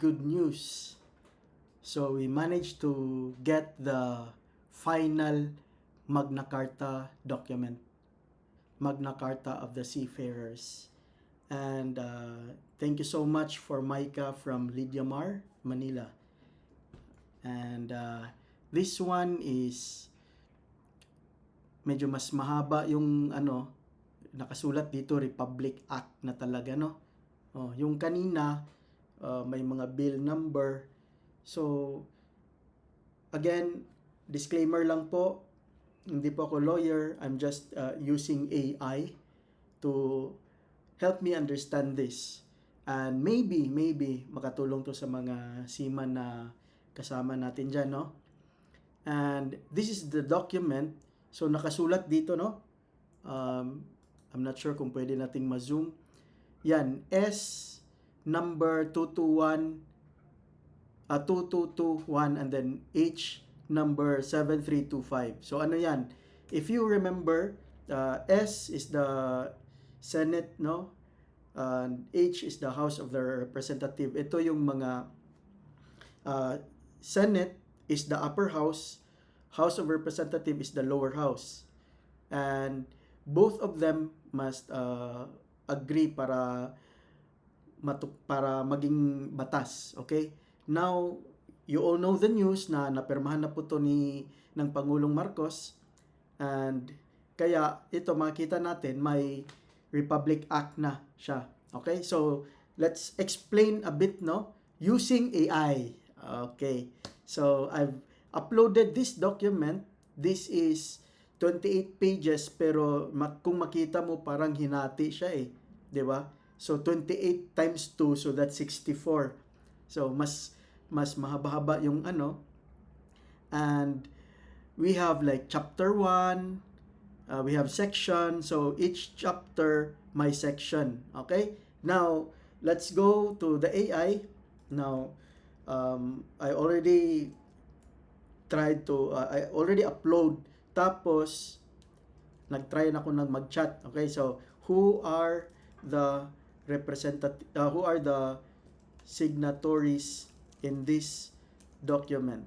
good news. So we managed to get the final Magna Carta document, Magna Carta of the Seafarers. And thank you so much for Micah from Lydia Mar, Manila. And this one is medyo mas mahaba yung nakasulat dito, Republic Act na talaga, no? Yung kanina, may mga bill number. So, again, disclaimer lang po, hindi po ako lawyer. I'm just using AI to help me understand this. And maybe, makatulong to sa mga seaman na kasama natin dyan, no? And this is the document. So, nakasulat dito, no? I'm not sure kung pwede nating ma-zoom. Yan, S number 2221 and then H number 7325. So ano yan? If you remember, S is the Senate, no? And H is the House of the Representative. Ito yung mga Senate is the upper house, House of Representative is the lower house. And both of them must agree para maging batas, okay? Now, you all know the news na napirmahan na po to ng Pangulong Marcos, and kaya ito makita natin may Republic Act na siya. Okay? So, let's explain a bit, no? Using AI. Okay. So, I've uploaded this document. This is 28 pages pero kung makita mo parang hinati siya eh, 'di ba? So 28 times 2, so that's 64. So mas mahaba-haba yung and we have like chapter 1, we have section, so each chapter my section. Okay? Now, let's go to the AI. Now, I already I already upload, tapos nag-try na ako mag-chat. Okay, so who are the who are the signatories in this document?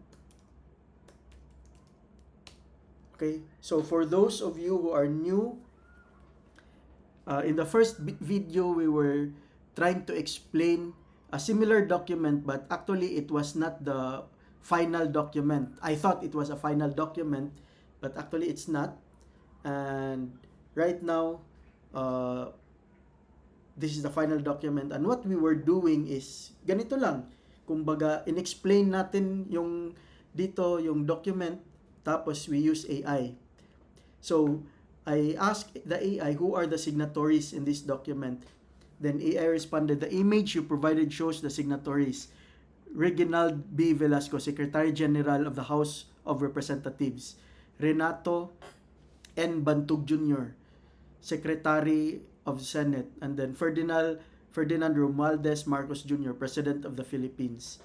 Okay, so for those of you who are new, in the first video we were trying to explain a similar document, but actually it was not the final document. I thought it was a final document, but actually it's not. And right now, this is the final document. And what we were doing is, ganito lang. Kumbaga, in-explain natin yung dito, yung document, tapos we use AI. So, I asked the AI, who are the signatories in this document? Then AI responded, the image you provided shows the signatories. Reginald B. Velasco, Secretary General of the House of Representatives. Renato N. Bantug Jr., Secretary of the Senate. And then Ferdinand Romualdez Marcos Jr., President of the Philippines.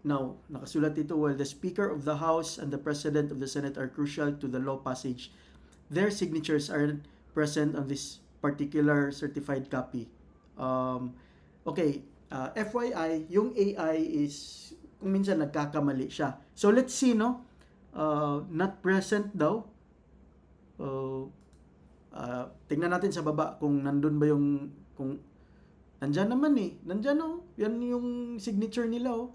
Now, nakasulat dito, while the Speaker of the House and the President of the Senate are crucial to the law passage, their signatures are present on this particular certified copy. Okay, FYI, yung AI is, kung minsan nagkakamali siya. So, let's see, no? Not present daw. Tingnan natin sa baba kung nandun ba yung, kung nandyan naman eh. Nandyan oh. Yan yung signature nila oh.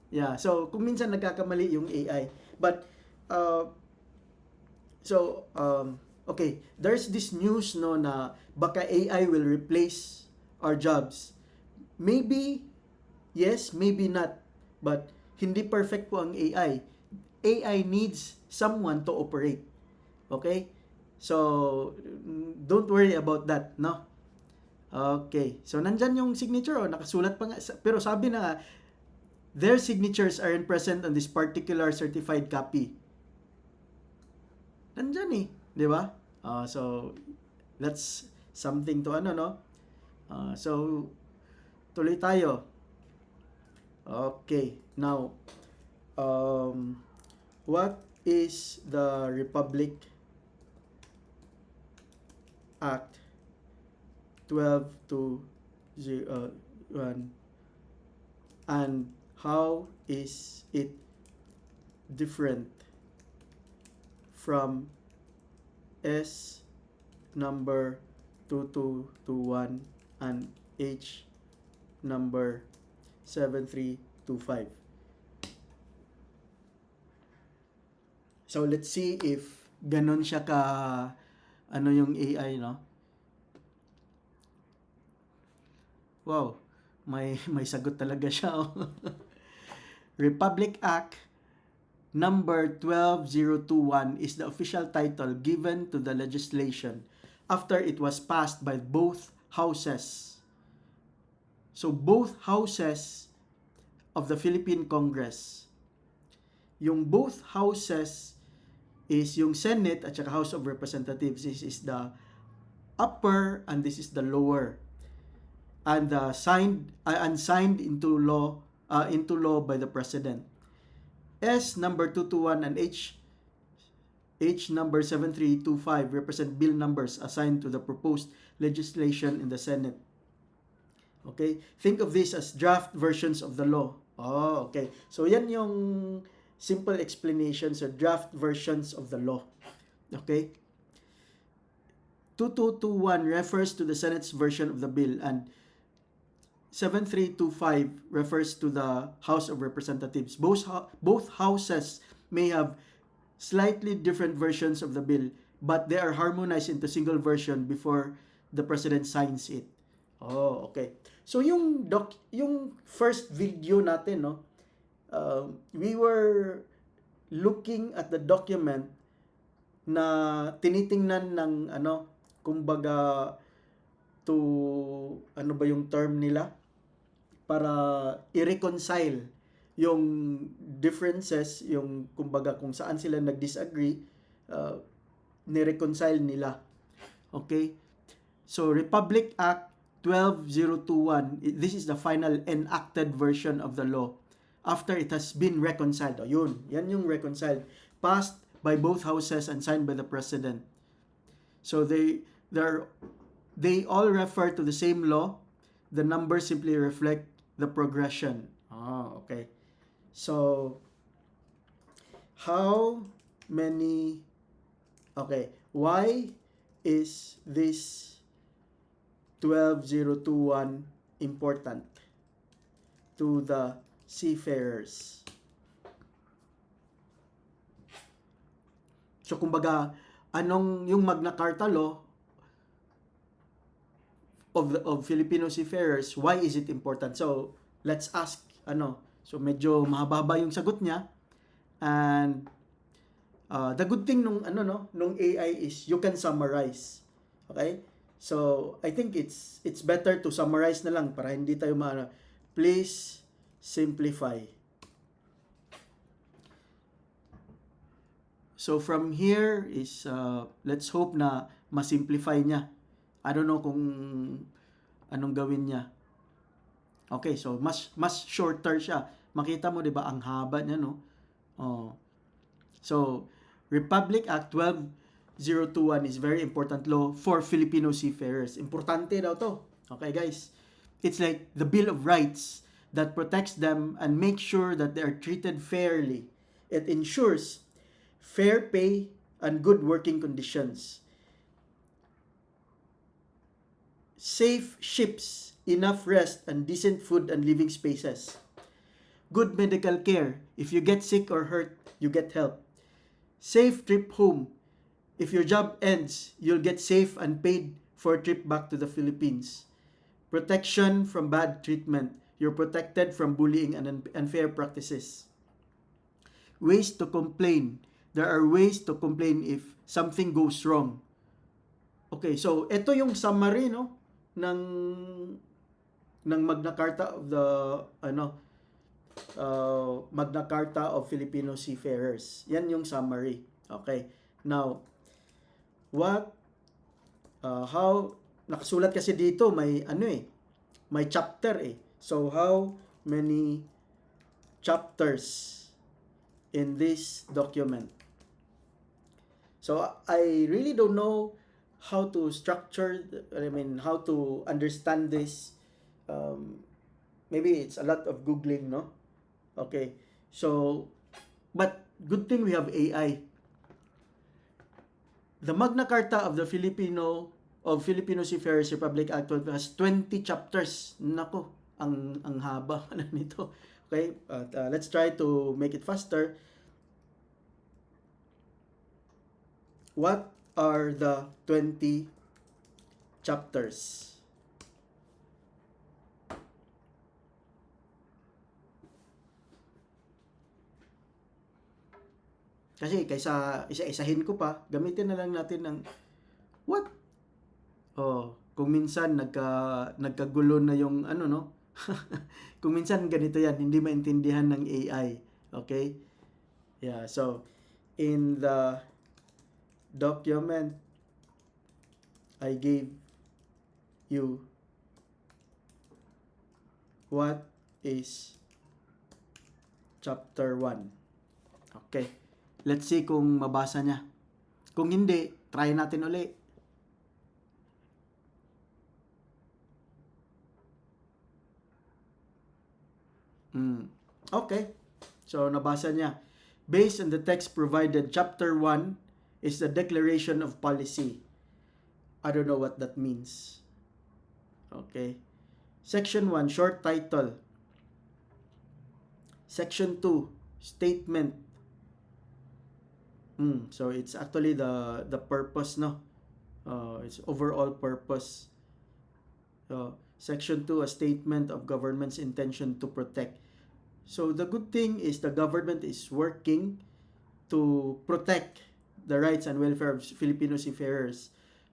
Yeah, so kung minsan nagkakamali yung AI. But, okay, there's this news no na baka AI will replace our jobs. Maybe, yes, maybe not. But, hindi perfect po ang AI. AI needs someone to operate. Okay? So, don't worry about that, no? Okay. So, nandyan yung signature, oh, nakasulat pa nga. Pero sabi na, their signatures are present on this particular certified copy. Nandyan eh. Di ba? So, that's something to no? So, tuloy tayo. Okay. Now, what is the Republic Act 12 to 1 and how is it different from S number 2221 and H number 7325. So let's see if ganun siya ka ano yung AI, no? Wow, may sagot talaga siya. Oh. Republic Act number 12021 is the official title given to the legislation after it was passed by both houses. So both houses of the Philippine Congress. Yung both houses is yung Senate at saka House of Representatives. This is the upper and this is the lower. And signed into law by the President. S number 221 and H number 7325 represent bill numbers assigned to the proposed legislation in the Senate. Okay? Think of this as draft versions of the law. Oh, okay. So yan yung simple explanation sa draft versions of the law. Okay? 2221 refers to the Senate's version of the bill and 7325 refers to the House of Representatives. Both houses may have slightly different versions of the bill, but they are harmonized into single version before the President signs it. Oh, okay. So yung first video natin, no, we were looking at the document na tinitingnan ng kumbaga to ano ba yung term nila para i-reconcile yung differences, yung kumbaga kung saan sila nag-disagree, ni-reconcile nila. Okay? So Republic Act 12021, this is the final enacted version of the law after it has been reconciled. O yun, yan yung reconciled. Passed by both houses and signed by the President. So they all refer to the same law. The numbers simply reflect the progression. Okay. So, why is this 12021 important to the seafarers? So, kumbaga, anong yung Magna Carta Law of Filipino seafarers, why is it important? So, let's ask, so medyo mahaba yung sagot niya. And the good thing nung AI is you can summarize. Okay? So, I think it's better to summarize na lang para hindi tayo please simplify. So, from here is, let's hope na masimplify niya. I don't know kung anong gawin niya. Okay, so mas shorter siya. Makita mo 'di ba ang haba niya, no? So Republic Act 12021 is very important law for Filipino seafarers. Importante daw 'to. Okay, guys. It's like the Bill of Rights that protects them and makes sure that they are treated fairly. It ensures fair pay and good working conditions. Safe ships, enough rest, and decent food and living spaces. Good medical care. If you get sick or hurt, you get help. Safe trip home. If your job ends, you'll get safe and paid for a trip back to the Philippines. Protection from bad treatment. You're protected from bullying and unfair practices. Ways to complain. There are ways to complain if something goes wrong. Okay, so ito yung summary, no, ng Magna Carta of the Magna Carta of Filipino Seafarers. Yan yung summary. Okay. Now, how nakasulat kasi dito may may chapter eh. So how many chapters in this document? So I really don't know how to structure, how to understand this maybe it's a lot of googling, no? Okay. So, but good thing we have AI. The Magna Carta of the Filipino Seafarers Republic Act 12 has 20 chapters. Nako, ang haba na nito. Okay, but let's try to make it faster. What are the 20 chapters? Kasi kaysa isa-isahin ko pa, gamitin na lang natin ng what? Oh, kung minsan nagkagulo na yung ano, no? Kung minsan ganito yan, hindi maintindihan ng AI. Okay? Yeah, so in the document I gave you, what is chapter 1? Okay. Let's see kung mabasa niya. Kung hindi, try natin uli. Okay. So, nabasa niya. Based on the text provided, chapter 1 is the declaration of policy. I don't know what that means. Okay. Section 1, short title. Section 2, statement. So, it's actually the purpose, no? It's overall purpose. Section 2, a statement of government's intention to protect. So, the good thing is the government is working to protect the rights and welfare of Filipino seafarers,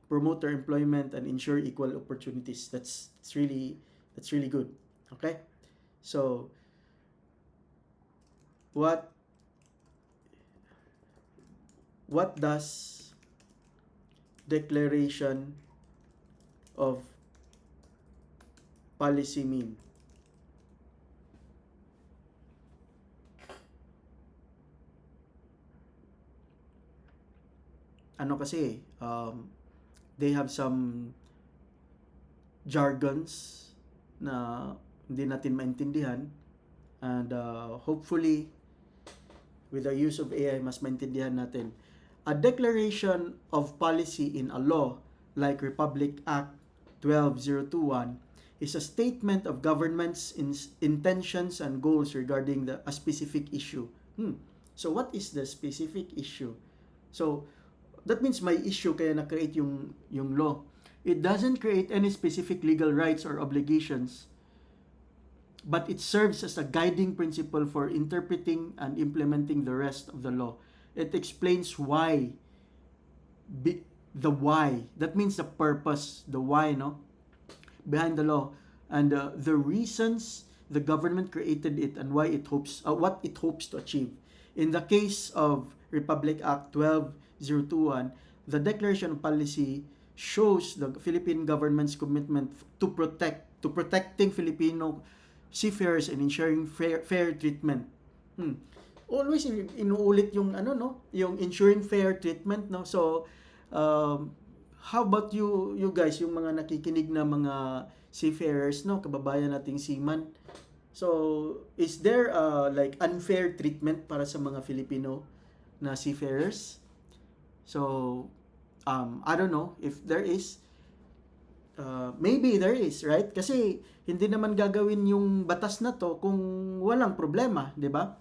promote their employment, and ensure equal opportunities. That's really good. Okay? So, what does declaration of policy mean? Ano kasi, they have some jargons na hindi natin maintindihan, and hopefully with the use of AI mas maintindihan natin. A declaration of policy in a law like Republic Act 12021 is a statement of government's intentions and goals regarding a specific issue. So what is the specific issue? So that means may issue kaya na-create yung law. It doesn't create any specific legal rights or obligations, but it serves as a guiding principle for interpreting and implementing the rest of the law. It explains why, the why. That means the purpose, the why, no? Behind the law, and the reasons the government created it and why it hopes, what it hopes to achieve. In the case of Republic Act 12021, the declaration of policy shows the Philippine government's commitment to protecting Filipino seafarers and ensuring fair treatment. Always inuulit yung ano, no, yung ensuring fair treatment, no. So how about you guys, yung mga nakikinig na mga seafarers, no, kababayan nating seaman? So is there like unfair treatment para sa mga Filipino na seafarers? So I don't know if there is. Maybe there is, right? Kasi hindi naman gagawin yung batas na to kung walang problema, di ba?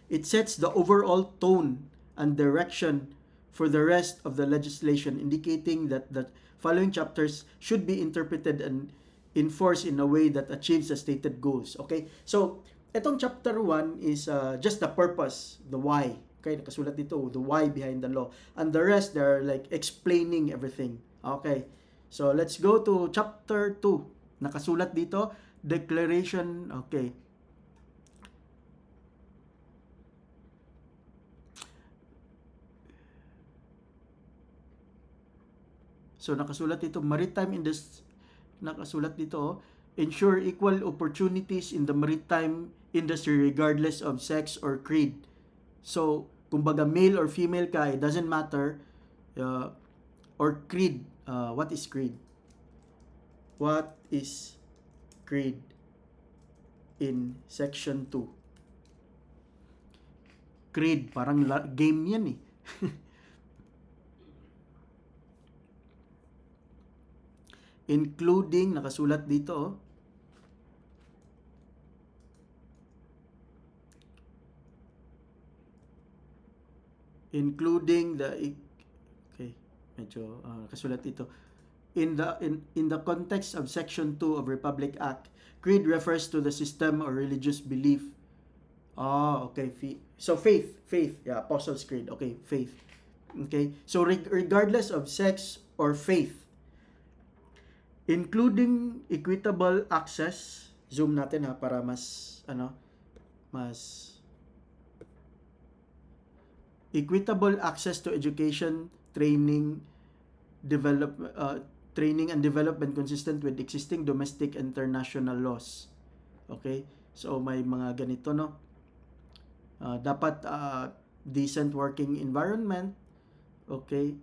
It sets the overall tone and direction for the rest of the legislation, indicating that the following chapters should be interpreted and enforced in a way that achieves the stated goals. Okay? So, etong chapter 1 is just the purpose, the why. Okay, nakasulat dito, the why behind the law. And the rest, they're like explaining everything. Okay. So, let's go to chapter 2. Nakasulat dito, declaration, okay. So, nakasulat dito, maritime industry, nakasulat dito, ensure equal opportunities in the maritime industry regardless of sex or creed. So, kumbaga male or female ka, it doesn't matter, or creed. What is creed? What is creed? in Section 2. Creed, parang game yan eh. Including, nakasulat dito oh, including the, okay, medyo nakasulat dito. In the context of Section 2 of Republic Act, creed refers to the system or religious belief. Okay. So faith. Yeah, Apostles' Creed. Okay, faith. Okay. So regardless of sex or faith, including equitable access, zoom natin ha para mas equitable access to education, training, training and development consistent with existing domestic and international laws. Okay? So may mga ganito no. Dapat decent working environment. Okay?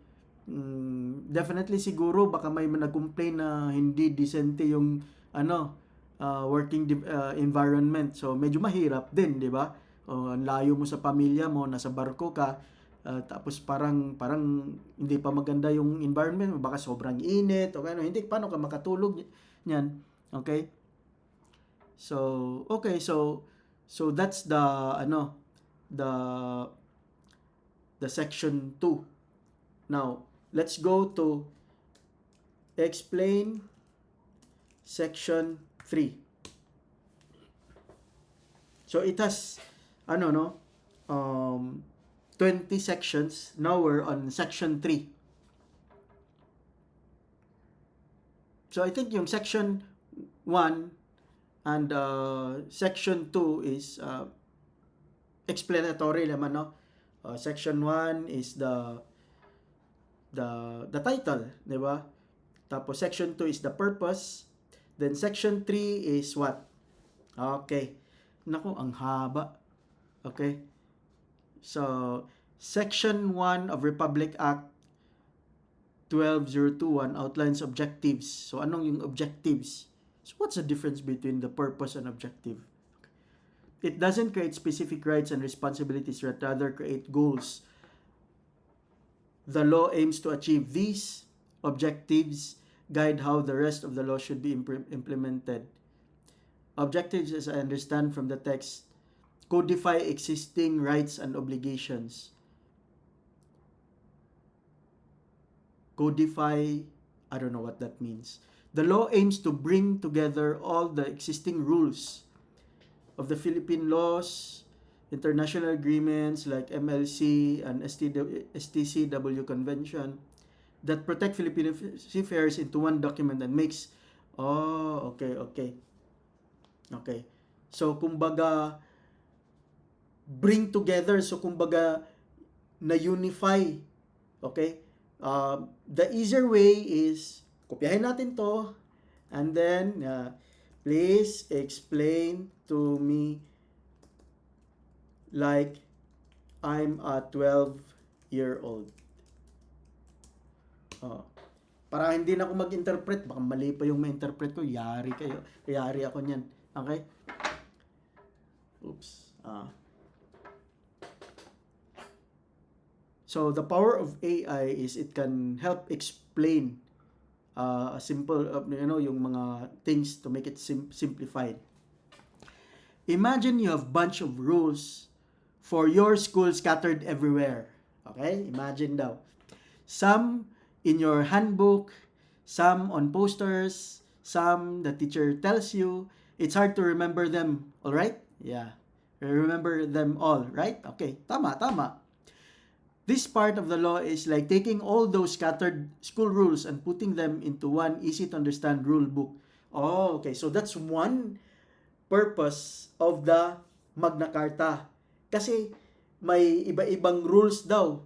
Definitely siguro baka may nag-complain na hindi decente yung working environment. So medyo mahirap din, 'di ba? Ang layo mo sa pamilya mo, nasa barko ka, tapos parang hindi pa maganda yung environment, baka sobrang init o ano, hindi paano ka makatulog niyan. Okay? So, okay, so that's the the section 2. Now, let's go to explain section 3. So it has 20 sections. Now we're on section 3. So I think yung section 1 and section 2 is explanatory naman, no? Section 1 is the title, di ba? Tapos section 2 is the purpose. Then section 3 is what? Okay. Naku, ang haba. Okay. So, section 1 of Republic Act 12021 outlines objectives. So, anong yung objectives? So, what's the difference between the purpose and objective? It doesn't create specific rights and responsibilities, but rather create goals. The law aims to achieve these objectives, guide how the rest of the law should be implemented. Objectives, as I understand from the text, codify existing rights and obligations. Codify, I don't know what that means. The law aims to bring together all the existing rules of the Philippine laws, international agreements like MLC and STCW Convention that protect Filipino seafarers into one document and makes okay. So kumbaga bring together, so kumbaga na unify. Okay? The easier way is kopyahin natin to and then please explain to me like I'm a 12-year-old. Para hindi na ako mag-interpret, baka mali pa yung ma-interpret ko, yari ako niyan. Okay? Oops. So the power of AI is it can help explain a simple yung mga things to make it simplified. Imagine you have bunch of rules for your school scattered everywhere. Okay? Imagine daw. Some in your handbook, some on posters, some the teacher tells you. It's hard to remember them, all right? Yeah. Remember them all, right? Okay. Tama. This part of the law is like taking all those scattered school rules and putting them into one easy-to-understand rule book. Okay. So that's one purpose of the Magna Carta. Kasi may iba-ibang rules daw.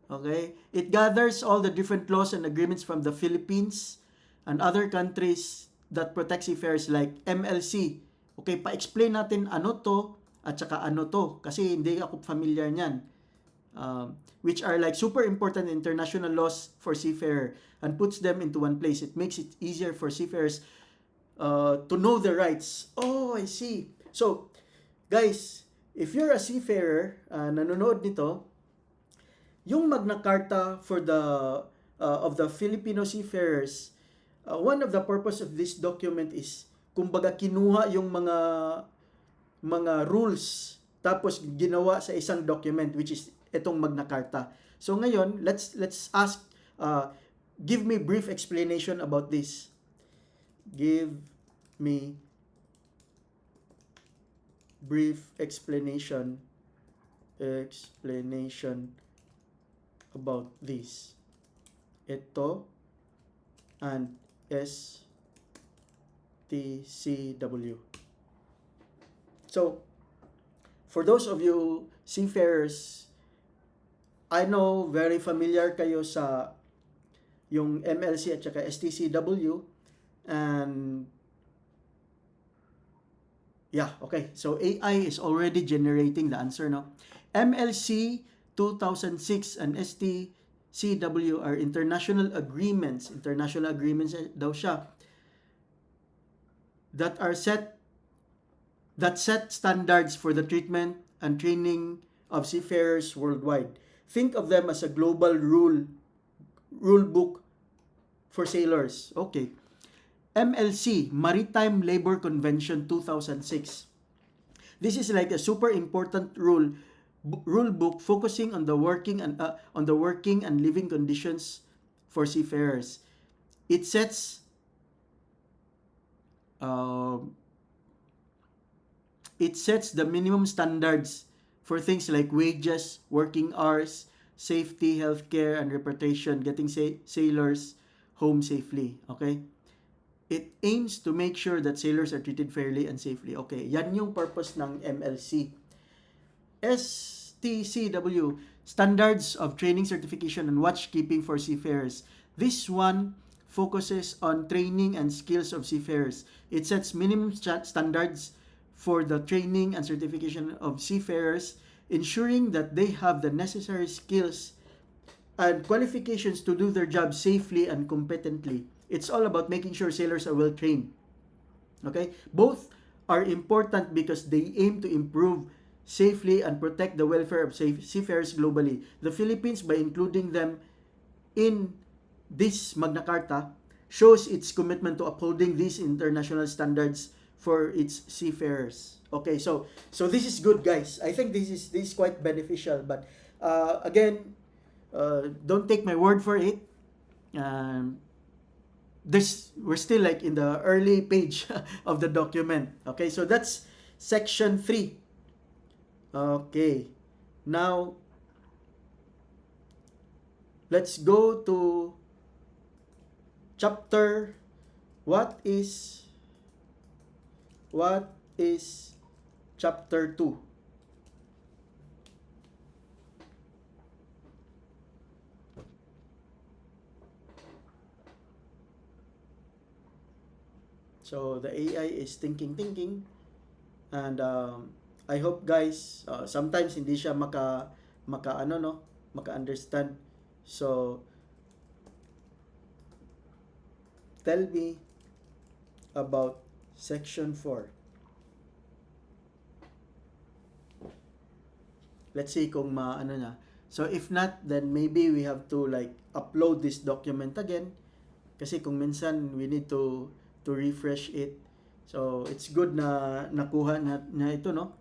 Okay? It gathers all the different laws and agreements from the Philippines and other countries that protect seafarers like MLC. Okay, pa-explain natin ano to at saka ano to kasi hindi ako familiar niyan. Which are like super important international laws for seafarer and puts them into one place. It makes it easier for seafarers to know the rights. Oh, I see. So, guys, if you're a seafarer, nanonood nito, yung Magna Carta for the of the Filipino seafarers, one of the purpose of this document is kumbaga kinuha yung mga rules tapos ginawa sa isang document which is itong Magna Carta. So ngayon, let's ask give me brief explanation about this. Give me brief explanation about this. Ito and STCW. So, for those of you seafarers, I know very familiar kayo sa yung MLC at saka STCW, and yeah, okay. So AI is already generating the answer, no? MLC 2006 and STCW are international agreements daw siya that set standards for the treatment and training of seafarers worldwide. Think of them as a global rule book for sailors. Okay. MLC, Maritime Labor Convention 2006. This is like a super important rule book focusing on the working and living conditions for seafarers. It sets the minimum standards for things like wages, working hours, safety, healthcare, and reputation, getting sailors home safely. Okay? It aims to make sure that sailors are treated fairly and safely. Okay, yan yung purpose ng MLC. STCW, Standards of Training, Certification, and Watchkeeping for Seafarers. This one focuses on training and skills of seafarers. It sets minimum standards for the training and certification of seafarers, ensuring that they have the necessary skills and qualifications to do their job safely and competently. It's all about making sure sailors are well trained. Okay? Both are important because they aim to improve safely and protect the welfare of seafarers globally. The Philippines, by including them in this Magna Carta, shows its commitment to upholding these international standards for its seafarers. Okay, so this is good, guys. I think this is quite beneficial. But again, don't take my word for it. We're still like in the early page of the document. Okay, so that's section 3. Okay, now let's go to chapter. What is chapter 2? So the AI is thinking, and I hope, guys, sometimes hindi siya maka-understand. So tell me about section 4. Let's see kung maano na. So if not, then maybe we have to like upload this document again, kasi kung minsan we need to refresh it. So it's good na nakuha na ito, no?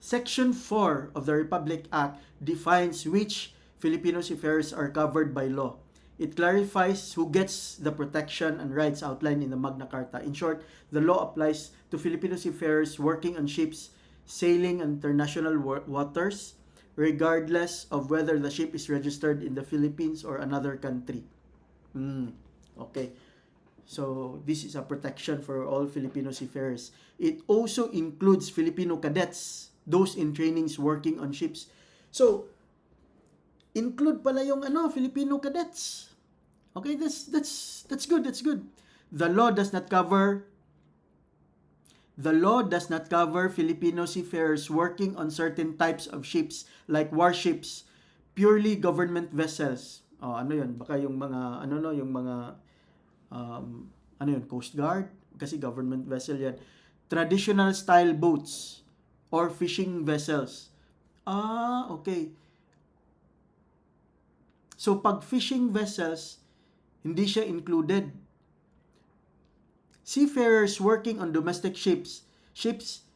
Section 4 of the Republic Act defines which Filipino seafarers are covered by law. It clarifies who gets the protection and rights outlined in the Magna Carta. In short, the law applies to Filipino seafarers working on ships sailing international waters, regardless of whether the ship is registered in the Philippines or another country. Okay. So this is a protection for all Filipino seafarers. It also includes Filipino cadets, those in trainings working on ships. So include pala yung Filipino cadets. Okay, that's good. That's good. The law does not cover Filipino seafarers working on certain types of ships like warships, purely government vessels. Ano 'yun? Baka yung mga yung mga Coast Guard, kasi government vessel yan. Traditional style boats or fishing vessels. Okay. So, pag fishing vessels, hindi siya included. Seafarers working on domestic ships, ships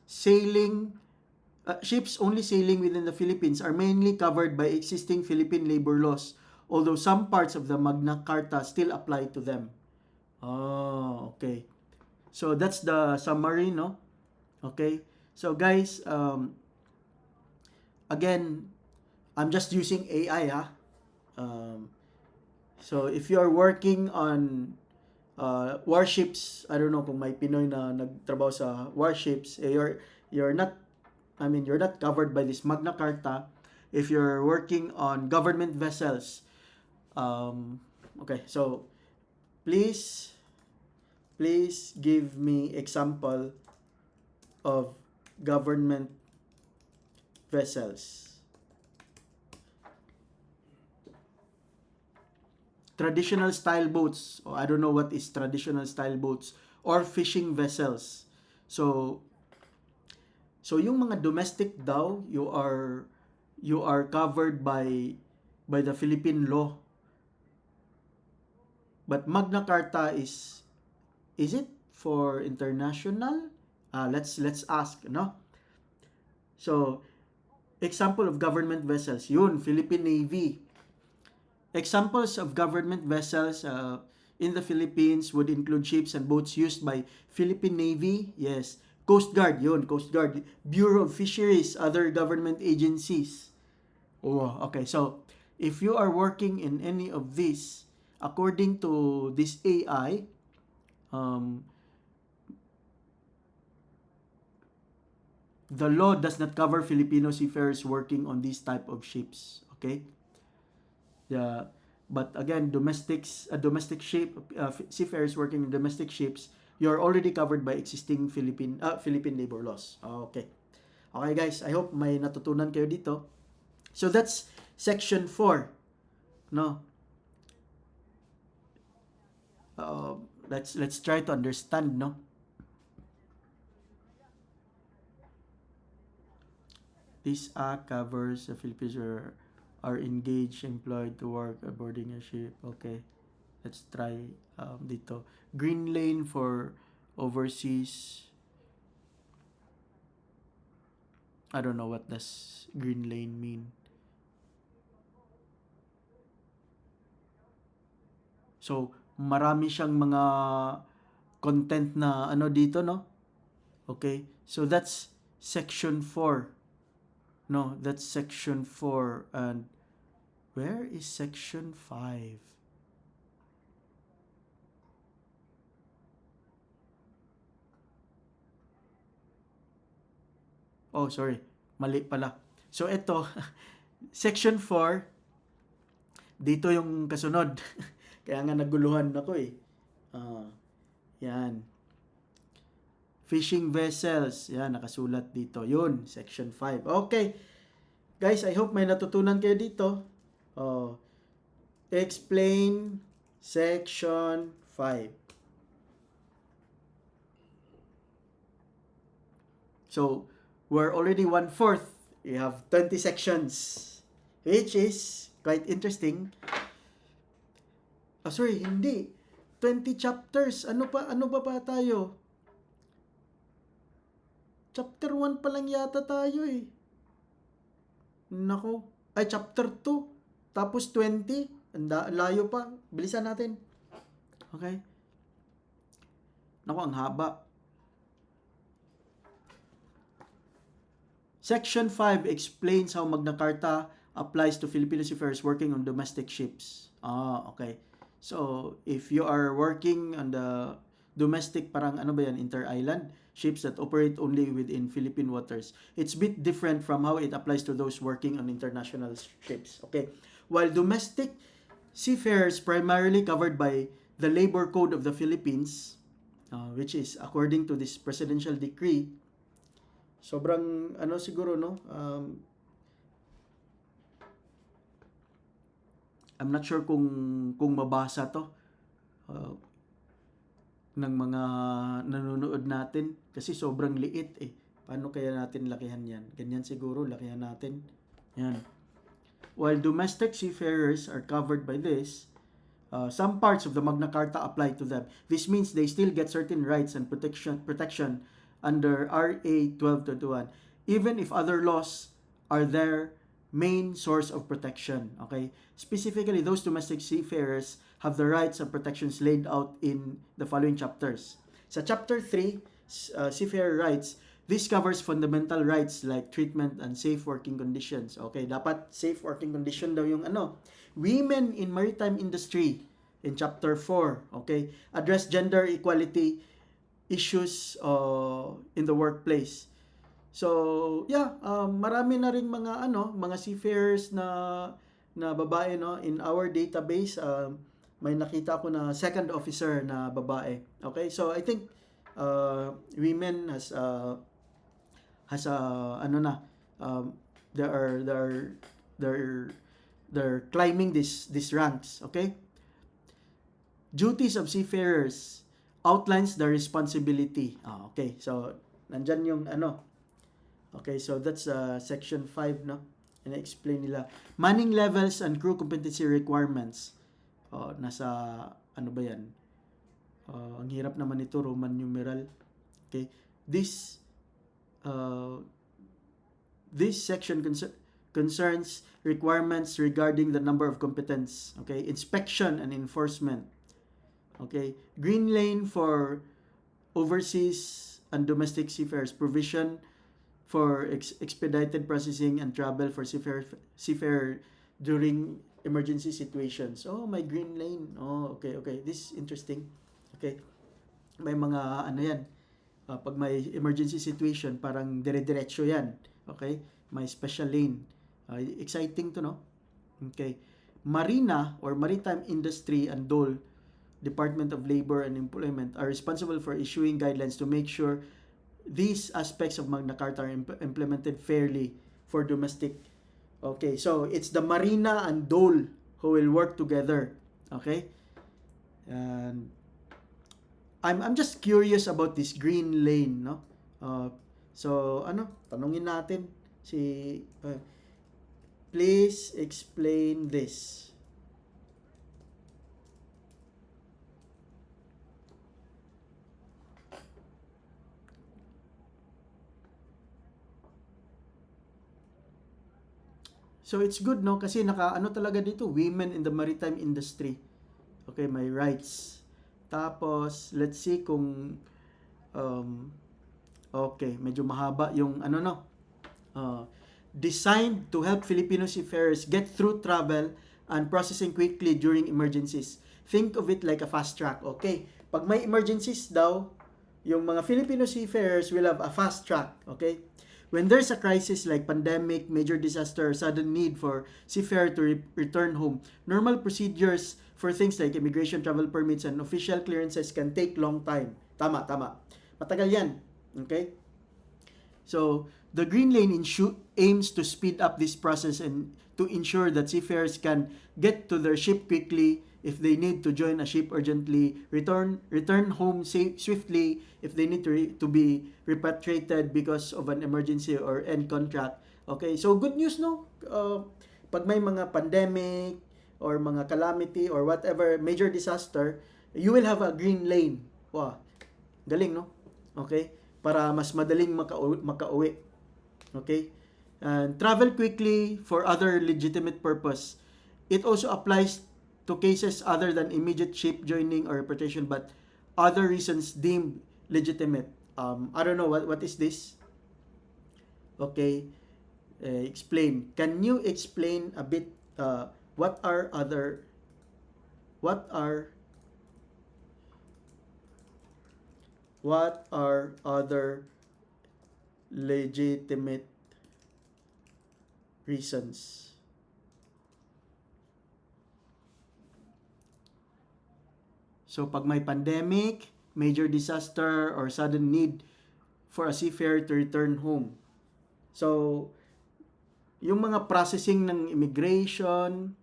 only sailing within the Philippines are mainly covered by existing Philippine labor laws, although some parts of the Magna Carta still apply to them. Okay. So, that's the summary, no? Okay. So, guys, again, I'm just using AI, ha? So, if you are working on warships, I don't know kung may Pinoy na nagtrabaho sa warships, you're not, you're not covered by this Magna Carta. If you're working on government vessels, okay, so please give me example of government vessels. Traditional style boats, I don't know what is traditional style boats, or fishing vessels. So yung mga domestic daw, you are covered by the Philippine law. But Magna Carta is it for international? Let's ask, no? So, example of government vessels, yun, Philippine Navy. Examples of government vessels in the Philippines would include ships and boats used by Philippine Navy, yes. Coast Guard, yun, Coast Guard. Bureau of Fisheries, other government agencies. Okay. So, if you are working in any of these, according to this AI, the law does not cover Filipino seafarers working on these type of ships. Okay? But again, domestic ship, seafarers working in domestic ships, you're already covered by existing Philippine labor laws. Okay. Okay guys, I hope may natutunan kayo dito. So that's section 4. No. Let's try to understand, no. This act covers the Philippines are engaged, employed to work aboarding a ship. Okay. Let's try dito. Green lane for overseas. I don't know what does green lane mean. So, marami siyang mga content na ano dito, no? Okay? So, that's section 4. No, that's section 4. And where is section 5? Oh, sorry. Mali pala. So, ito, section 4, dito yung kasunod. Kaya nga naguluhan ako eh. Yan. Fishing vessels. Yan, nakasulat dito. Yun, section 5. Okay. Guys, I hope may natutunan kayo dito. Explain section 5. So, we're already 1/4. We have 20 sections, which is quite interesting. Sorry, hindi. 20 chapters. Ano ba tayo? Chapter 1 pa lang yata tayo eh. Nako. Ay, chapter 2. Tapos 20. Layo pa. Bilisan natin. Okay? Nako, ang haba. Section 5 explains how Magna Carta applies to Filipino seafarers working on domestic ships. Okay. So, if you are working on the domestic, parang ano ba yan, inter-island ships that operate only within Philippine waters, it's a bit different from how it applies to those working on international ships. Okay. While domestic seafarers primarily covered by the Labor Code of the Philippines, which is according to this presidential decree, sobrang ano siguro, no, I'm not sure kung mabasa to. ng mga nanonood natin kasi sobrang liit eh. Paano kaya natin lakihan yan? Ganyan siguro, lakihan natin. Yan. While domestic seafarers are covered by this, some parts of the Magna Carta apply to them. This means they still get certain rights and protection under RA 1221, even if other laws are their main source of protection. Okay? Specifically, those domestic seafarers have the rights and protections laid out in the following chapters. Sa Chapter 3, Seafarer Rights, this covers fundamental rights like treatment and safe working conditions. Okay, dapat safe working condition daw yung women in maritime industry in Chapter 4. Okay, address gender equality issues in the workplace. So, yeah, marami na ring mga seafarers na babae in our database. May nakita ko na second officer na babae. Okay? So, I think women has they're climbing these ranks. Okay? Duties of seafarers outlines the responsibility. Okay. So, nandyan yung Okay, so that's section 5, no? Ina-explain nila. Manning levels and crew competency requirements. Nasa, ba yan? Ang hirap naman ito, Roman numeral. Okay, this section concerns requirements regarding the number of competence. Okay, inspection and enforcement. Okay, green lane for overseas and domestic seafarers, provision for expedited processing and travel for seafarer during emergency situations. Oh, my green lane. Oh, okay. This is interesting. Okay. May mga yan. Pag may emergency situation, parang dire-diretso yan. Okay? May special lane. Exciting to, no? Okay. Marina or Maritime Industry and DOL, Department of Labor and Employment, are responsible for issuing guidelines to make sure these aspects of Magna Carta are implemented fairly for domestic. Okay, so it's the Marina and DOL who will work together. Okay? And I'm just curious about this green lane, no? So, tanungin natin si please explain this. So it's good, no? Kasi talaga dito, women in the maritime industry. Okay, may rights. Tapos, let's see kung okay, medyo mahaba yung designed to help Filipino seafarers get through travel and processing quickly during emergencies. Think of it like a fast track. Okay, pag may emergencies daw, yung mga Filipino seafarers will have a fast track. Okay, when there's a crisis like pandemic, major disaster, or sudden need for seafarer to return home, normal procedures for things like immigration, travel permits, and official clearances can take long time. Tama. Matagal yan. Okay? So, the Green Lane aims to speed up this process and to ensure that seafarers can get to their ship quickly if they need to join a ship urgently, return home swiftly if they need to be repatriated because of an emergency or end contract. Okay, so good news, no? Pag may mga pandemic or mga calamity or whatever, major disaster, you will have a green lane. Wow, galing, no? Okay, para mas madaling makauwi. Okay, and travel quickly for other legitimate purpose. It also applies to cases other than immediate ship joining or repatriation, but other reasons deemed legitimate. I don't know what is this. Okay, explain. Can you explain a bit? What are other legitimate reasons? So, pag may pandemic, major disaster, or sudden need for a seafarer to return home. So, yung mga processing ng immigration,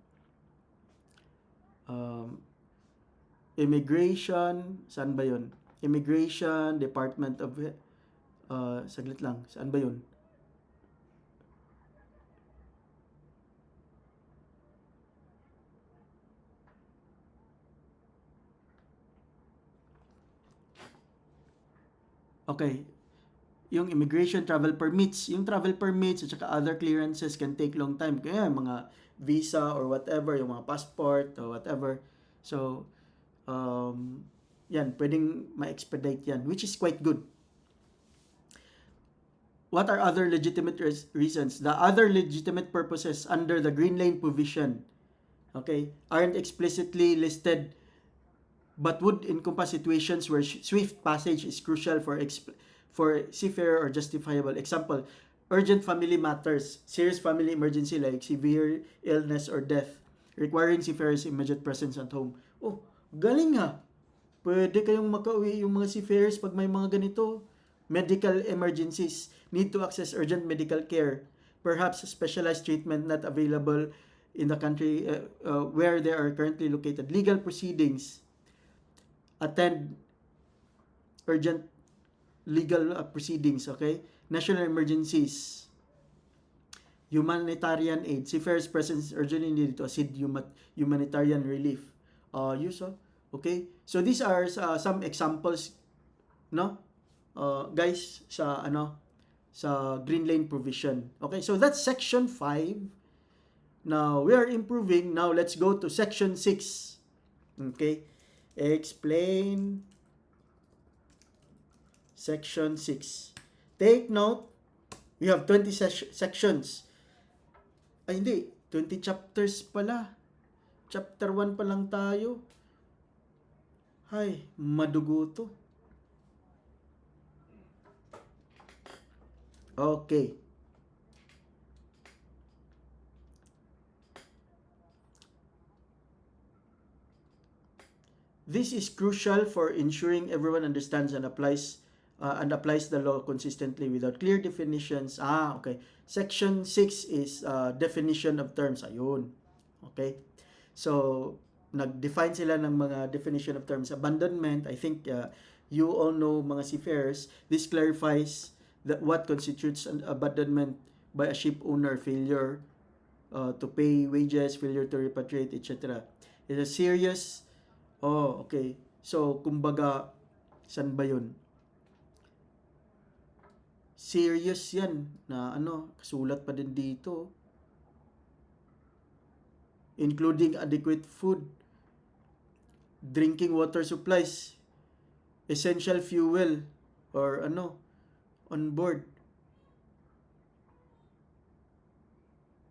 saan ba yun? Immigration, Department of... saglit lang. Saan ba yun? Okay. Yung immigration, travel permits. Yung travel permits at saka other clearances can take long time. Kaya mga visa or whatever, yung mga passport or whatever. So, yan, pwedeng ma-expedite yan, which is quite good. What are other legitimate reasons? The other legitimate purposes under the Green Lane provision, okay, aren't explicitly listed but would encompass situations where swift passage is crucial for seafarer or justifiable. Example, urgent family matters, serious family emergency like severe illness or death, requiring seafarers' immediate presence at home. Oh, galing ha! Pwede kayong makauwi yung mga seafarers pag may mga ganito. Medical emergencies, need to access urgent medical care, perhaps specialized treatment not available in the country where they are currently located. Legal proceedings, attend urgent legal proceedings, okay? National emergencies, humanitarian aid, seafarers' presence urgently needed to assist humanitarian relief. Okay? So these are some examples, no? Guys, sa Green Lane provision. Okay? So that's section 5. Now, we are improving. Now, let's go to section 6. Okay? Explain section 6. Take note, we have 20 sections. Ay, hindi. 20 chapters pala. Chapter 1 pa lang tayo. Ay, madugo to. Okay. This is crucial for ensuring everyone understands and applies the law consistently without clear definitions. Okay. Section 6 is definition of terms. Ayun. Okay. So, nag-define sila ng mga definition of terms. Abandonment, I think you all know, mga seafarers, this clarifies what constitutes an abandonment by a ship owner, failure to pay wages, failure to repatriate, etc. It's a serious... okay. So, kumbaga, saan ba yun? Serious yan na kasulat pa din dito. Including adequate food, drinking water supplies, essential fuel, or on board.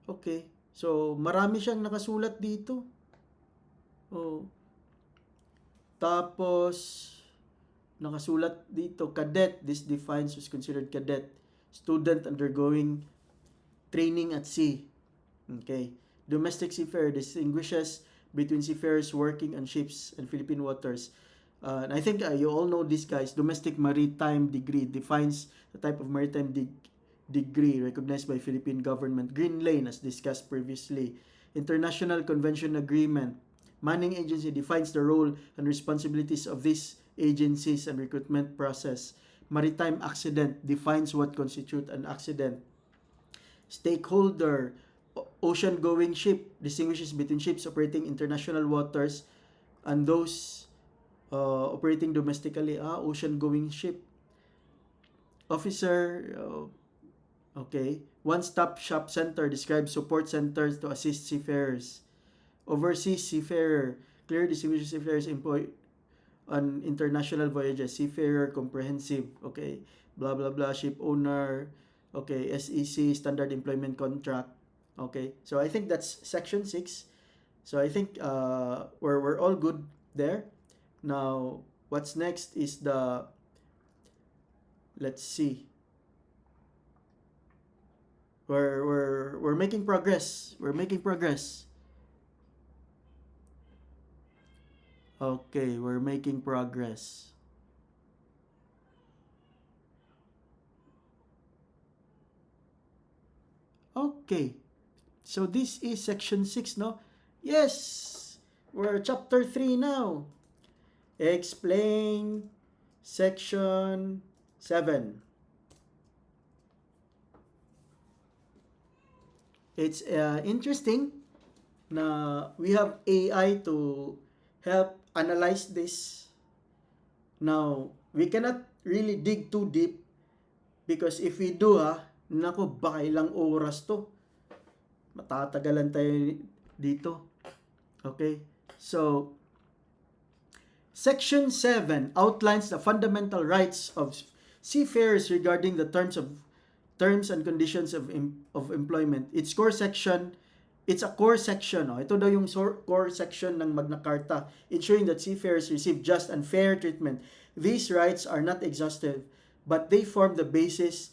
Okay. So, marami siyang nakasulat dito. Tapos, nakasulat dito, cadet. This defines who's considered cadet. Student undergoing training at sea. Okay. Domestic seafarer distinguishes between seafarers working on ships and Philippine waters. And I think you all know this, guys. Domestic maritime degree defines the type of maritime degree recognized by Philippine government. Green Lane, as discussed previously. International Convention Agreement. Manning Agency defines the role and responsibilities of these agencies and recruitment process. Maritime accident defines what constitutes an accident. Stakeholder, ocean-going ship distinguishes between ships operating international waters and those operating domestically. Ocean-going ship. Officer, okay. One-stop shop center describes support centers to assist seafarers. Overseas seafarer, clear distinguishes seafarers employed on international voyages. Seafarer, comprehensive, okay. Blah, blah, blah. Ship owner, okay. SEC, standard employment contract. Okay, so I think that's section 6. So I think we're all good there. Now, what's next is let's see. We're making progress. We're making progress. Okay, we're making progress. Okay. So this is section 6, no? Yes! We're chapter 3 now. Explain Section 7. It's interesting na we have AI to help analyze this. Now, we cannot really dig too deep because if we do, nako, baka ilang oras to. Matatagalan tayo dito. Okay? So, Section 7 outlines the fundamental rights of seafarers regarding the terms and conditions of employment. It's a core section. Ito daw yung core section ng Magna Carta, ensuring that seafarers receive just and fair treatment. These rights are not exhaustive, but they form the basis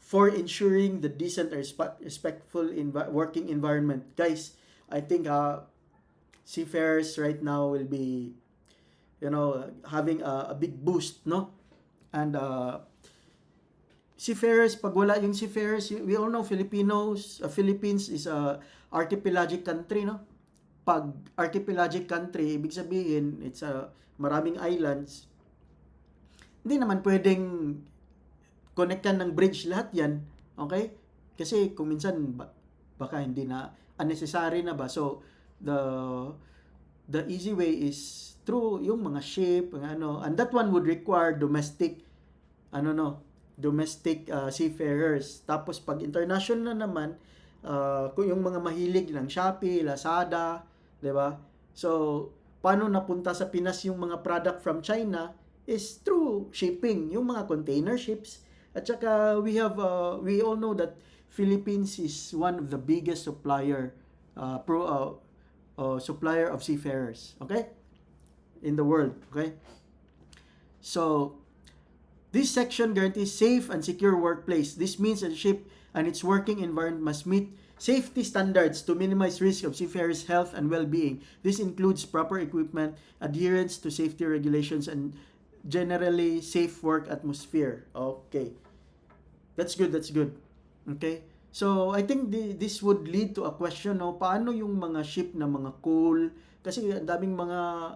for ensuring the decent and respectful working environment. Guys, I think seafarers right now will be having a big boost, no? And seafarers, pag wala yung seafarers, we all know Philippines is a archipelagic country, no? Pag archipelagic country, ibig sabihin, it's maraming islands. Hindi naman pwedeng connectan ng bridge lahat yan, okay? Kasi kung minsan, baka hindi na, unnecessary na ba? So, the easy way is through yung mga ship, and that one would require domestic seafarers. Tapos pag international na naman, kung yung mga mahilig ng Shopee, Lazada, 'di ba? So, paano napunta sa Pinas yung mga product from China is through shipping, yung mga container ships. At saka we all know that Philippines is one of the biggest supplier of seafarers, okay? In the world, okay? So, this section guarantees safe and secure workplace. This means that the ship and its working environment must meet safety standards to minimize risk of seafarers' health and well-being. This includes proper equipment, adherence to safety regulations, and generally safe work atmosphere. Okay. That's good. Okay? So, I think this would lead to a question, no? Paano yung mga ship na mga coal? Kasi ang daming mga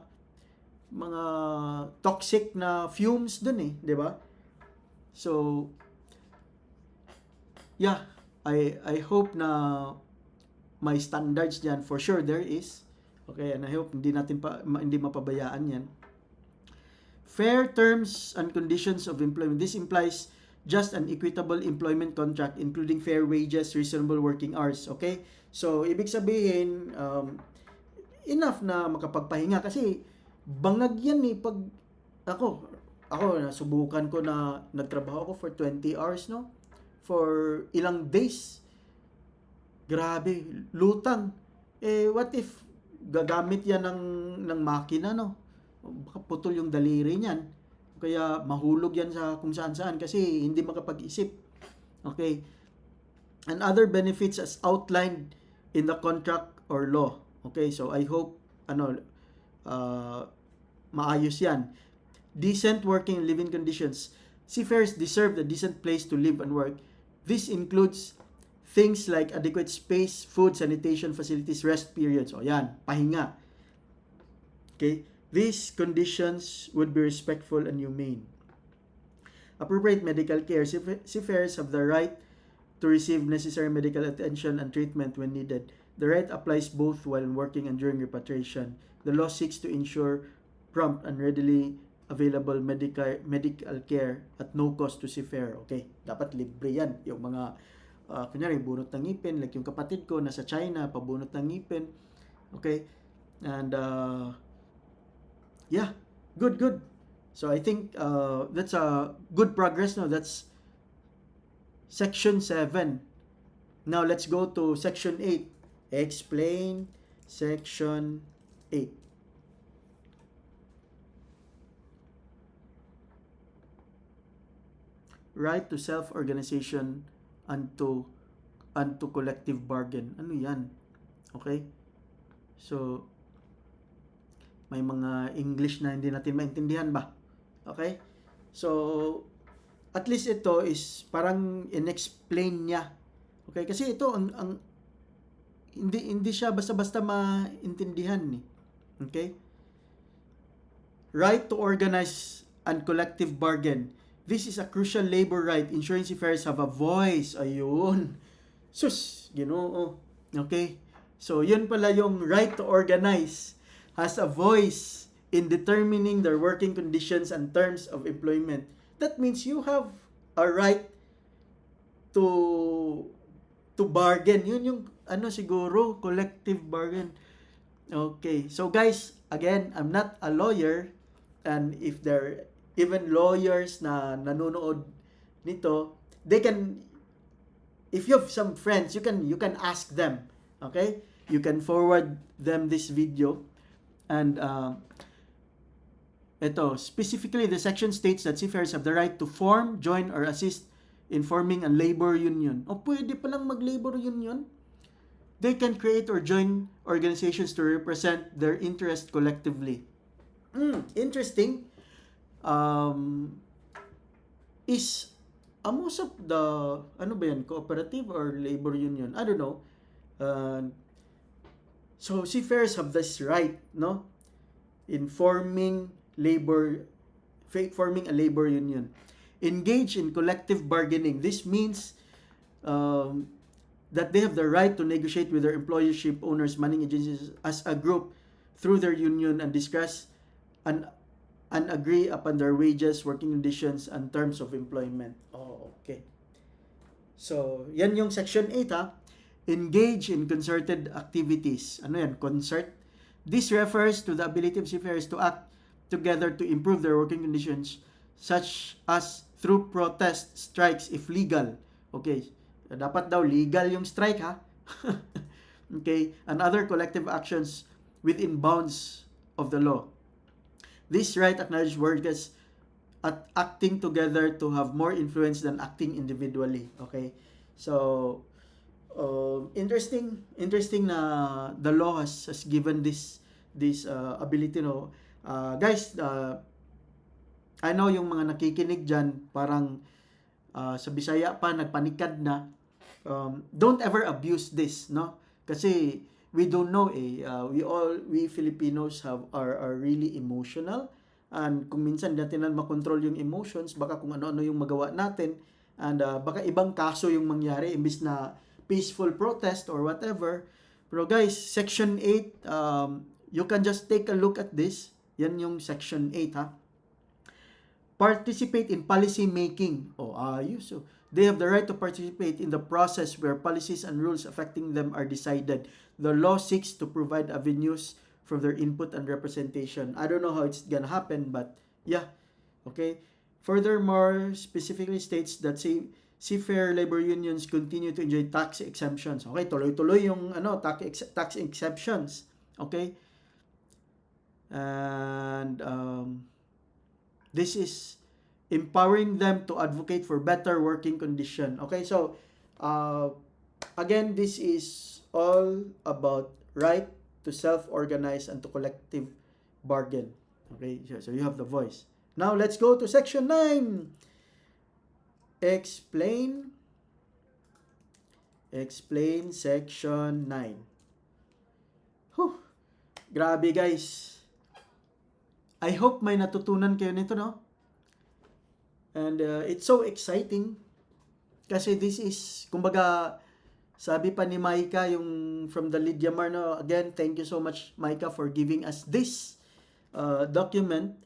toxic na fumes dun di ba? So, yeah, I hope na may standards diyan. For sure there is. Okay, and I hope hindi mapabayaan yan. Fair terms and conditions of employment. This implies just and equitable employment contract including fair wages, reasonable working hours. Okay? So, ibig sabihin, enough na makapagpahinga kasi bangag yan pag ako nasubukan ko na nagtrabaho ako for 20 hours, no? For ilang days. Grabe, lutang. What if gagamit yan ng makina, no? Baka putol yung daliri niyan. Kaya mahulog yan sa kung saan-saan kasi hindi makapag-isip. Okay? And other benefits as outlined in the contract or law. Okay? So I hope maayos yan. Decent working and living conditions. Seafarers deserve a decent place to live and work. This includes things like adequate space, food, sanitation facilities, rest periods. O yan, pahinga. Okay? These conditions would be respectful and humane. Appropriate medical care. Seafarers have the right to receive necessary medical attention and treatment when needed. The right applies both while working and during repatriation. The law seeks to ensure prompt and readily available medical care at no cost to seafarer. Okay, dapat libre yan. Yung mga, kunyari, bunot ng ngipin, like yung kapatid ko, nasa China, pabunot ng ngipin. Okay, and yeah, good. So I think that's a good progress. No, that's Section 7. Now let's go to Section 8. Explain Section 8. Right to self-organization and to collective bargain. Ano yan? Okay? So, may mga English na hindi natin maintindihan ba? Okay? So, at least ito is parang in-explain niya. Okay? Kasi ito, hindi siya basta-basta maintindihan. Okay? Right to organize and collective bargain. This is a crucial labor right, ensuring seafarers have a voice. Ayun. Sus, Ginoo. Okay? So, yun pala yung right to organize, has a voice in determining their working conditions and terms of employment. That means you have a right to bargain. Yun yung siguro collective bargain. Okay. So guys, again, I'm not a lawyer, and if there even lawyers na nanonood nito, they can, if you have some friends, you can ask them. Okay? You can forward them this video, and ito, specifically the section states that seafarers have the right to form, join, or assist in forming a labor union. O pwede palang mag-labor union? They can create or join organizations to represent their interest collectively. Interesting. Is most of the, cooperative or labor union? I don't know. So seafarers have this right, no? In forming a labor union. Engage in collective bargaining. This means that they have the right to negotiate with their employership, owners, manning agencies as a group through their union and discuss and agree upon their wages, working conditions, and terms of employment. Oh, okay. So, yan yung section 8 ha. Engage in concerted activities. Ano yan? Concert. This refers to the ability of seafarers to act together to improve their working conditions, such as through protest, strikes, if legal. Okay. Dapat daw legal yung strike ha. Okay. And other collective actions within bounds of the law. This right acknowledges workers at acting together to have more influence than acting individually. Okay. So, interesting na the law has given this ability, no. Guys, I know yung mga nakikinig dyan, parang sa Bisaya pa nagpanikad na. Don't ever abuse this, no? Kasi we don't know we Filipinos are really emotional, and kung minsan natin makontrol yung emotions, baka kung ano-ano yung magawa natin, and baka ibang kaso yung mangyari imbis na peaceful protest or whatever. Pero guys, section 8, you can just take a look at this. Yan yung section 8 ha. Participate in policy making. So they have the right to participate in the process where policies and rules affecting them are decided. The law seeks to provide avenues for their input and representation. I don't know how it's gonna happen, but yeah. Okay. Furthermore, specifically states that seafarer labor unions continue to enjoy tax exemptions. Okay, tuloy-tuloy yung tax exemptions. Okay? And this is empowering them to advocate for better working condition. Okay, so again, this is all about right to self-organize and to collective bargain. Okay, so you have the voice. Now let's go to section 9. Explain section 9. Grabe guys. I hope may natutunan kayo nito, no? And it's so exciting kasi this is, kumbaga, sabi pa ni Maika yung from the Lydia Mar, no? Again, thank you so much Maika for giving us this document.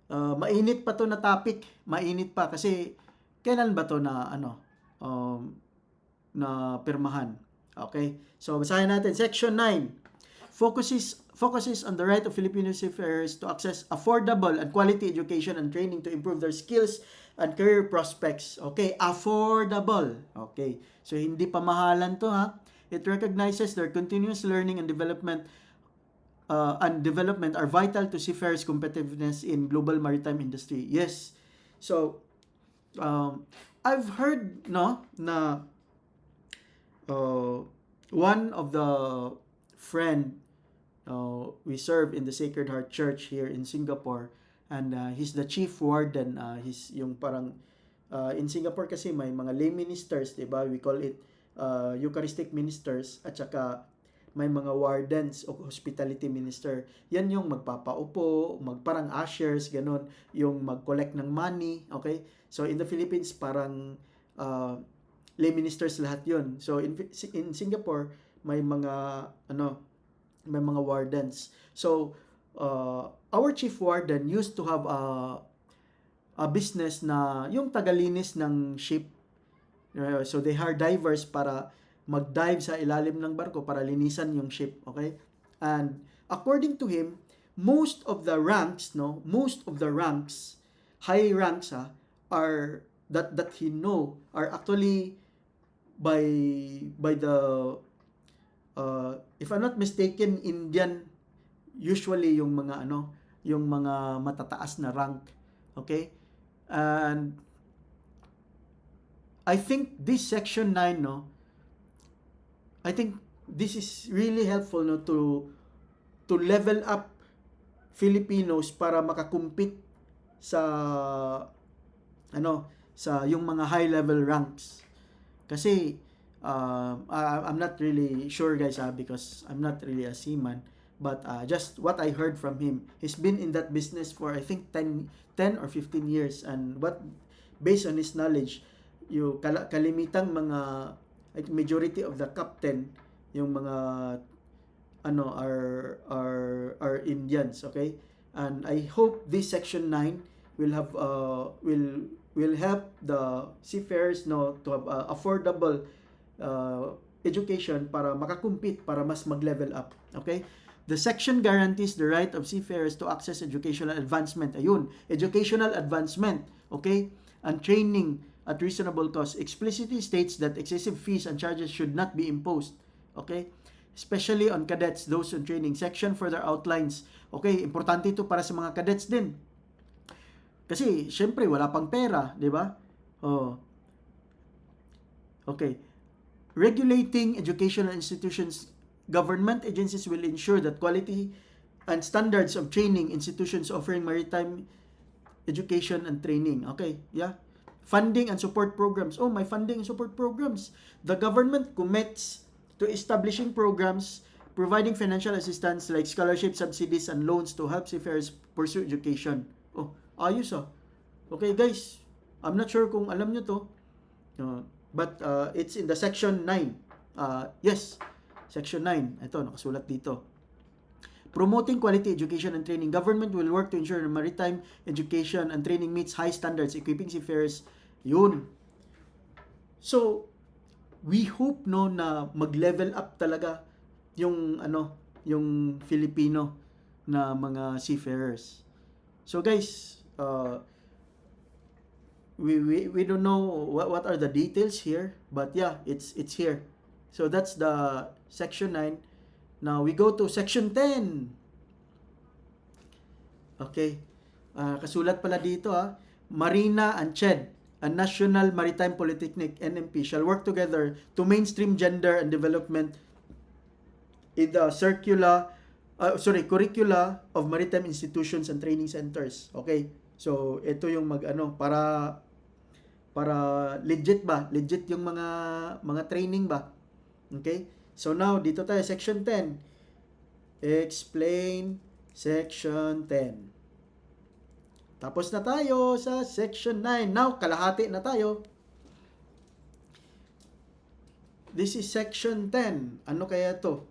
Mainit pa to na topic. Mainit pa kasi kailan ba to na na pirmahan? Okay? So basahin natin section 9. Focuses on the right of Filipino seafarers to access affordable and quality education and training to improve their skills and career prospects. Okay, affordable. Okay. So hindi pa mahalan to ha. It recognizes their continuous learning and development are vital to seafarers' competitiveness in global maritime industry. Yes. So I've heard na one of the friend we serve in the Sacred Heart Church here in Singapore, and he's the chief warden. He's yung parang in Singapore kasi may mga lay ministers, diba? We call it Eucharistic ministers, at saka may mga wardens o hospitality minister. Yan yung magpapaupo, parang ushers, ganun, yung mag-collect ng money, okay? So in the Philippines, parang lay ministers lahat yun. So in Singapore, may mga may mga wardens. So our chief warden used to have a business na yung tagalinis ng ship. So they hire divers para mag-dive sa ilalim ng barko para linisan yung ship, okay? And according to him, most of the ranks, high ranks are that he know are actually by the if I'm not mistaken, Indian, usually yung mga yung mga matataas na rank, okay? And I think this section 9, I think this is really helpful, to level up Filipinos para makakumpit sa sa yung mga high level ranks. Kasi I'm not really sure, guys, because I'm not really a seaman, but just what I heard from him, he's been in that business for I think 10 or 15 years, and based on his knowledge, yung kalimitang mga majority of the captain, yung mga are Indians, okay? And I hope this section 9 will have will help the seafarers to have affordable education para makakumpit, para mas mag-level up, okay? The section guarantees the right of seafarers to access educational advancement. Ayun, educational advancement, okay? And training at reasonable cost. Explicitly states that excessive fees and charges should not be imposed, okay? Especially on cadets, those on training. Section further outlines, okay, importante ito para sa mga cadets din. Kasi, syempre, wala pang pera, di ba? Oh. Okay. Regulating educational institutions, government agencies will ensure that quality and standards of training institutions offering maritime education and training. Okay, yeah. Funding and support programs. Oh, may funding and support programs. The government commits to establishing programs providing financial assistance like scholarship, subsidies, and loans to help seafarers pursue education. Oh, ayos Okay, guys. I'm not sure kung alam nyo to. But it's in the section 9. Yes, section 9. Ito, nakasulat dito. Promoting quality education and training. Government will work to ensure that maritime education and training meets high standards, equipping seafarers. Yun. So, we hope na mag-level up talaga yung yung Filipino na mga seafarers. So guys, we don't know what are the details here, but yeah, it's here. So that's the section 9. Now we go to section 10. Okay. Kasulat pala dito Marina and CHED, a National Maritime Polytechnic, NMP, shall work together to mainstream gender and development in the curricula of maritime institutions and training centers. Okay? So, ito yung para legit yung mga training ba. Okay? So now dito tayo section 10. Explain section 10. Tapos na tayo sa section 9. Now kalahati na tayo. This is section 10. Ano kaya to?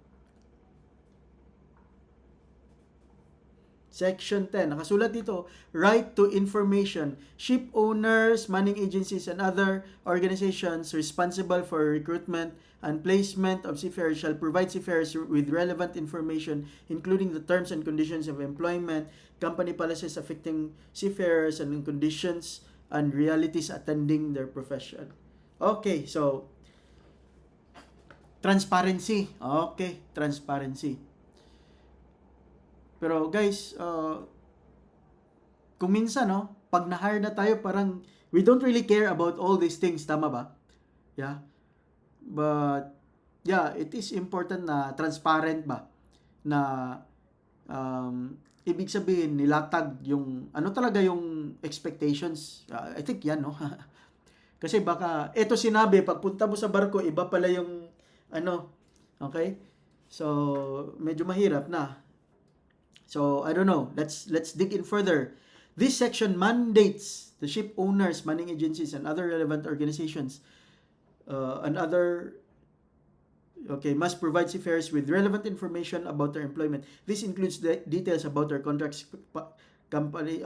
Section 10. Nakasulat dito, right to information. Ship owners, manning agencies, and other organizations responsible for recruitment and placement of seafarers shall provide seafarers with relevant information, including the terms and conditions of employment, company policies affecting seafarers, and conditions and realities attending their profession. Okay, so transparency. Okay, transparency. Pero guys, kung minsan pag na-hire na tayo, parang we don't really care about all these things, tama ba? Yeah. But yeah, it is important na transparent ba na ibig sabihin nilatag yung talaga yung expectations. I think yan Kasi baka ito sinabi pagpunta mo sa barko iba pala yung okay? So, medyo mahirap na. So, I don't know. Let's dig in further. This section mandates the ship owners, manning agencies, and other relevant organizations must provide seafarers with relevant information about their employment. This includes the details about their contracts, company,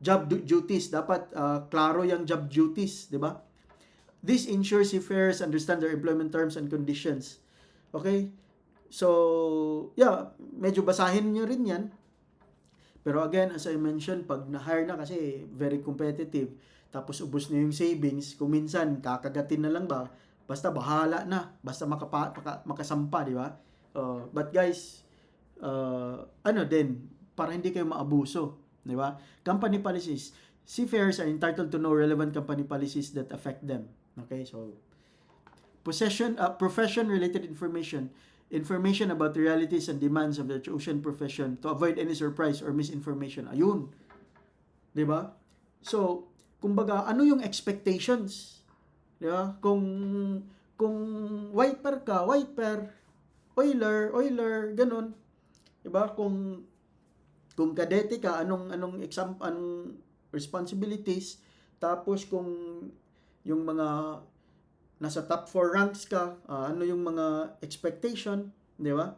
job duties. Dapat klaro yung job duties, di ba? This ensures seafarers understand their employment terms and conditions. Okay? So, medyo basahin nyo rin yan. Pero again, as I mentioned, pag na-hire na kasi very competitive, tapos ubos na yung savings, kung minsan kakagatin na lang ba, basta bahala na, basta makasampa, di ba? But guys, para hindi kayo maabuso, di ba? Company policies. Seafarers are entitled to know relevant company policies that affect them. Okay, so profession-related information about the realities and demands of the ocean profession to avoid any surprise or misinformation. Ayun. 'Di ba? So, kumbaga, ano yung expectations? 'Di ba? Kung wiper ka, oiler, ganun. 'Di ba? Kung kadete ka, anong responsibilities, tapos kung yung mga nasa top 4 ranks ka, ano yung mga expectation, di ba?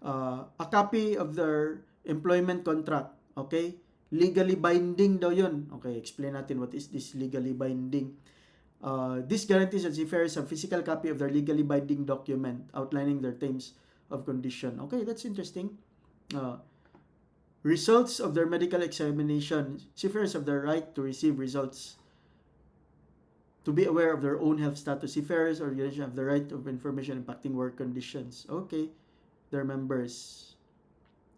A copy of their employment contract, okay? Legally binding daw yun. Okay, explain natin what is this legally binding. This guarantees that seafarers have physical copy of their legally binding document outlining their terms of condition. Okay, that's interesting. Results of their medical examination. Seafarers have the right to receive results. To be aware of their own health status. Seafarers organizations have the right of information impacting work conditions. Okay, their members.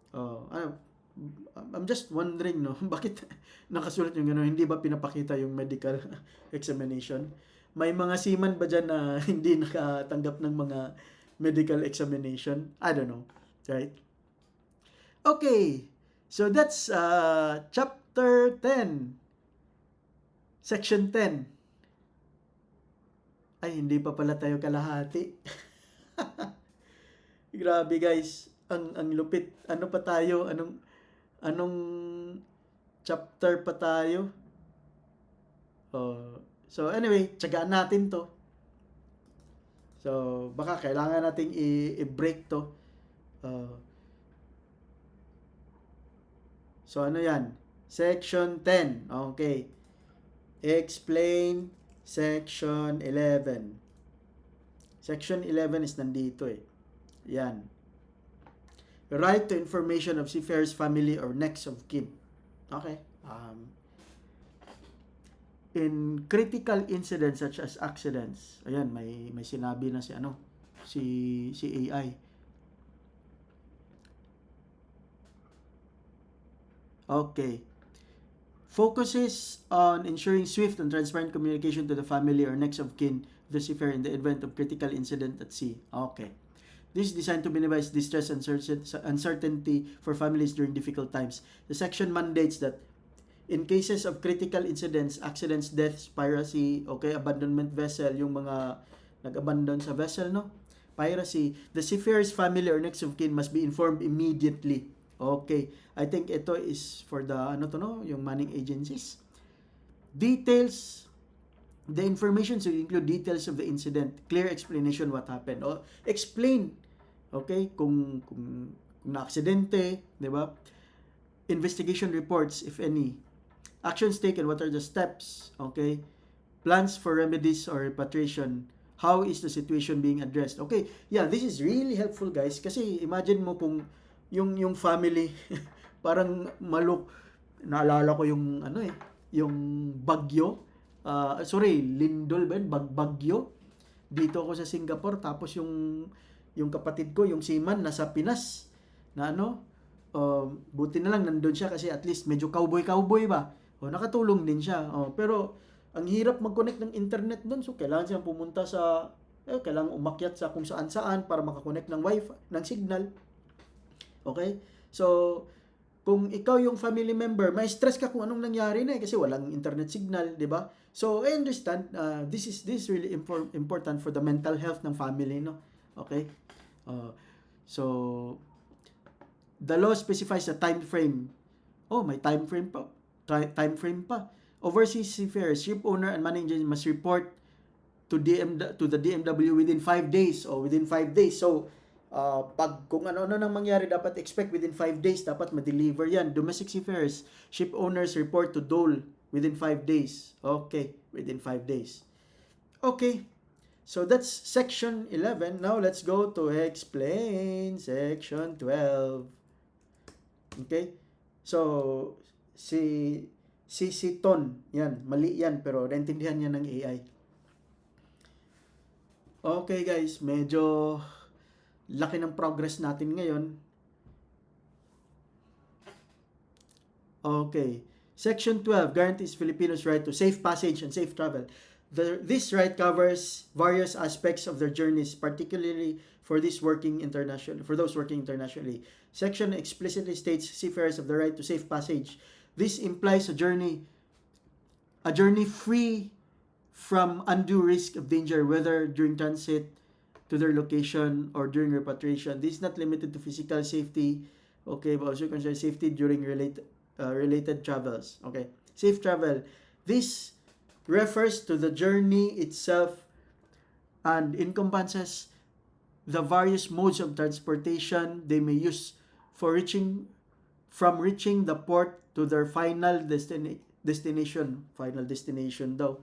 I'm just wondering, no, bakit nakasulat yung gano'n? Hindi ba pinapakita yung medical examination? May mga seaman ba dyan na hindi nakatanggap ng mga medical examination? I don't know. Right? Okay. So that's chapter 10. Section 10. Ay, hindi pa pala tayo kalahati. Grabe guys, ang lupit. Ano pa tayo? Anong chapter pa tayo? So anyway, tiyagaan natin to. So, baka kailangan nating i-break to. So ano yan? Section 10. Okay. Explain Section 11. Section 11 is nandito eh. Yan. Right to information of seafarer's family or next of kin. Okay. In critical incidents such as accidents. Ayan, may sinabi na si AI. Okay. Focuses on ensuring swift and transparent communication to the family or next of kin of the seafarer in the event of critical incident at sea. Okay. This is designed to minimize distress and uncertainty for families during difficult times. The section mandates that in cases of critical incidents, accidents, deaths, piracy, abandonment vessel, yung mga nag-abandon sa vessel, no? Piracy, the seafarer's family or next of kin must be informed immediately. Okay. I think ito is for the, yung manning agencies. Details, the information should include details of the incident, clear explanation what happened. Explain, okay, kung na-aksidente, di ba? Investigation reports, if any. Actions taken, what are the steps, okay? Plans for remedies or repatriation. How is the situation being addressed? Okay, this is really helpful guys kasi imagine mo kung yung family parang naalala ko yung yung bagyo, lindol ba yun? Bagyo dito ako sa Singapore, tapos yung kapatid ko, yung seaman nasa Pinas na buti na lang nandun siya kasi at least medyo cowboy ba, nakatulong din siya, pero ang hirap mag-connect ng internet doon, so kailangan siyang pumunta sa kailangan umakyat sa kung saan para makakonect ng wifi, ng signal. Okay? So, kung ikaw yung family member, may stress ka kung anong nangyari na kasi walang internet signal, di ba? So, I understand, this is really important for the mental health ng family, no? Okay? Uh, so, the law specifies a time frame. Oh, may time frame pa. Time frame pa. Overseas seafarers, ship owner, and manager must report to the DMW within 5 days o within 5 days. So, pag kung ano-ano nang mangyari, dapat expect within 5 days, dapat ma-deliver yan. Domestic seafarers, ship owners report to DOL within 5 days. Okay, within 5 days. Okay, so that's section 11. Now, let's go to explain section 12. Okay, so, si Ton, yan, mali yan, pero naintindihan niya ng AI. Okay guys, medyo laki ng progress natin ngayon. Okay. Section 12 guarantees Filipinos' right to safe passage and safe travel. This right covers various aspects of their journeys, particularly for those working internationally. Section explicitly states seafarers have the right to safe passage. This implies a journey free from undue risk of danger, whether during transit to their location or during repatriation. This is not limited to physical safety, okay, but also consider safety during related travels. Okay, safe travel. This refers to the journey itself and encompasses the various modes of transportation they may use for reaching the port to their final destination. Final destination daw.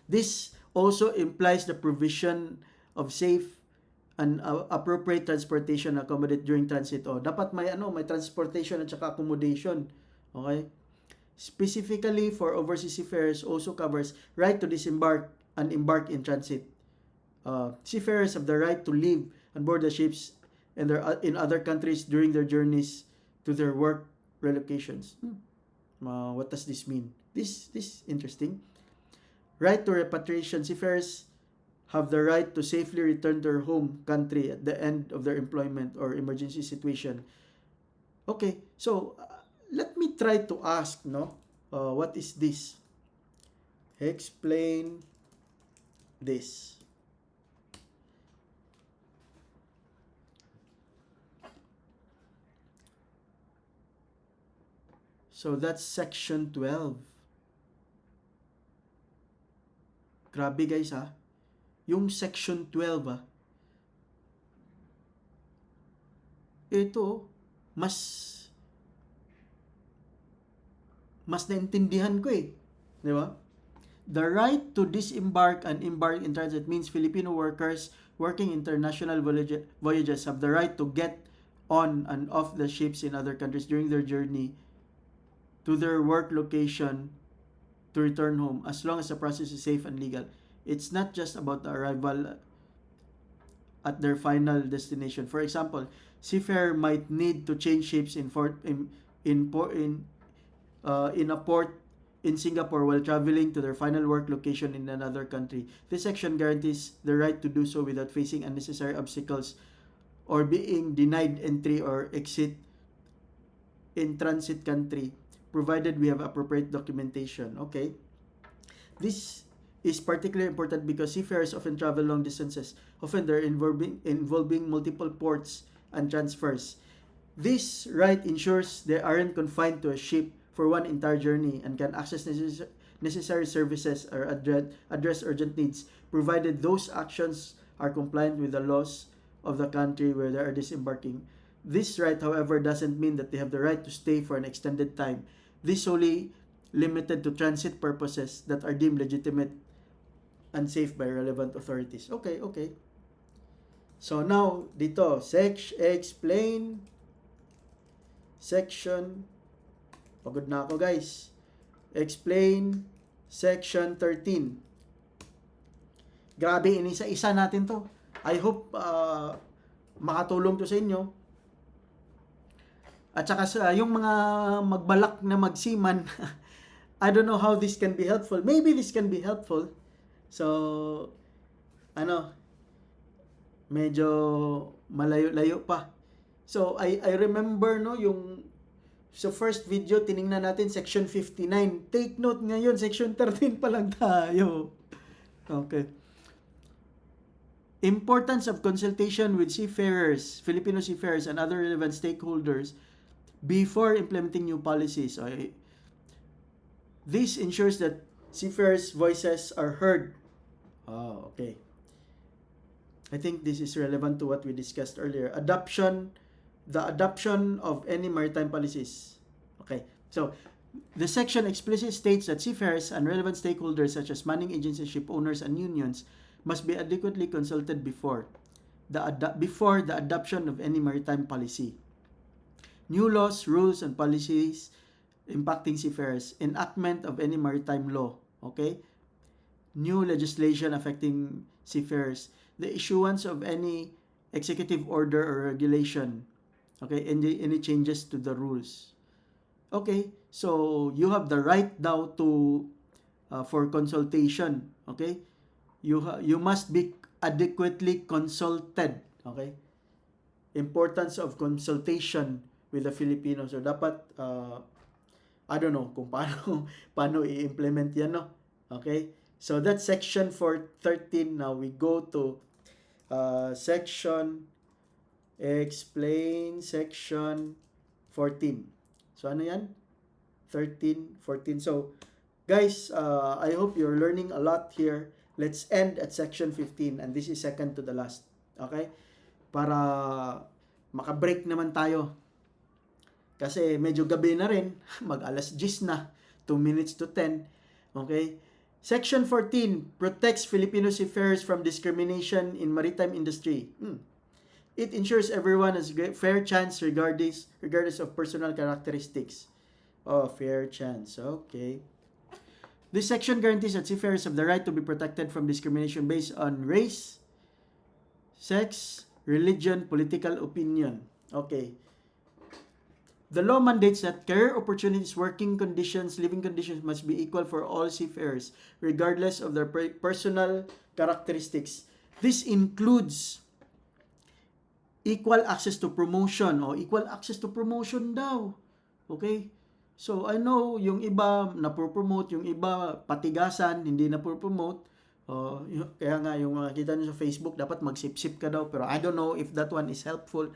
This also implies the provision of safe and appropriate transportation accommodate during transit. Dapat may transportation at saka accommodation. Okay? Specifically for overseas seafarers also covers right to disembark and embark in transit. Seafarers have the right to live on board the ships and in other countries during their journeys to their work relocations. What does this mean? This is interesting. Right to repatriation. Seafarers have the right to safely return to their home country at the end of their employment or emergency situation. Okay, so let me try to ask, what is this? Explain this. So that's section 12. Grabe guys ha. Yung section 12 ito mas naintindihan ko eh. Di ba? The right to disembark and embark in transit means Filipino workers working international voyages have the right to get on and off the ships in other countries during their journey to their work location to return home as long as the process is safe and legal. It's not just about the arrival at their final destination. For example, seafarer might need to change ships in a port in Singapore while traveling to their final work location in another country. This section guarantees the right to do so without facing unnecessary obstacles or being denied entry or exit in transit country, provided we have appropriate documentation. Okay. This is particularly important because seafarers often travel long distances. Often they're involving multiple ports and transfers. This right ensures they aren't confined to a ship for one entire journey and can access necessary services or address urgent needs, provided those actions are compliant with the laws of the country where they are disembarking. This right, however, doesn't mean that they have the right to stay for an extended time. This solely limited to transit purposes that are deemed legitimate and safe by relevant authorities. Okay. So now, dito, explain section, pagod na ako guys, explain section 13. Grabe, inisa-isa natin to. I hope makatulong to sa inyo. At saka yung mga magbalak na magsiman, I don't know how this can be helpful. Maybe this can be helpful. So, medyo malayo-layo pa. So, I remember, yung sa first video, tiningnan natin section 59. Take note ngayon, section 13 pa lang tayo. Okay. Importance of consultation with seafarers, Filipino seafarers, and other relevant stakeholders before implementing new policies. Okay? This ensures that seafarers' voices are heard. Oh, okay. I think this is relevant to what we discussed earlier. The adoption of any maritime policies. Okay, so the section explicitly states that seafarers and relevant stakeholders such as manning agencies, ship owners, and unions must be adequately consulted before the adoption of any maritime policy. New laws, rules, and policies impacting seafarers, enactment of any maritime law, okay? New legislation affecting seafarers, the issuance of any executive order or regulation, okay, any changes to the rules. Okay, so you have the right now to for consultation, okay? You must be adequately consulted, okay? Importance of consultation with the Filipinos. So dapat I don't know kung paano i-implement yan, no? Okay? So that's section 13. Now we go to section explain section 14. So ano yan? 13, 14. So guys, I hope you're learning a lot here. Let's end at section 15 and this is second to the last. Okay? Para maka-break naman tayo. Kasi medyo gabi na rin, mag-alas 10 na, 2 minutes to 10. Okay? Section 14 protects Filipino seafarers from discrimination in maritime industry. It ensures everyone has a fair chance regardless of personal characteristics. Oh, fair chance. Okay. This section guarantees that seafarers have the right to be protected from discrimination based on race, sex, religion, political opinion. Okay. The law mandates that career opportunities, working conditions, living conditions must be equal for all seafarers, regardless of their personal characteristics. This includes equal access to promotion o equal access to promotion daw. Okay? So, I know yung iba na-promote, yung iba patigasan, hindi na-promote. Kaya nga yung makikita nyo sa Facebook, dapat magsip-sip ka daw. Pero I don't know if that one is helpful.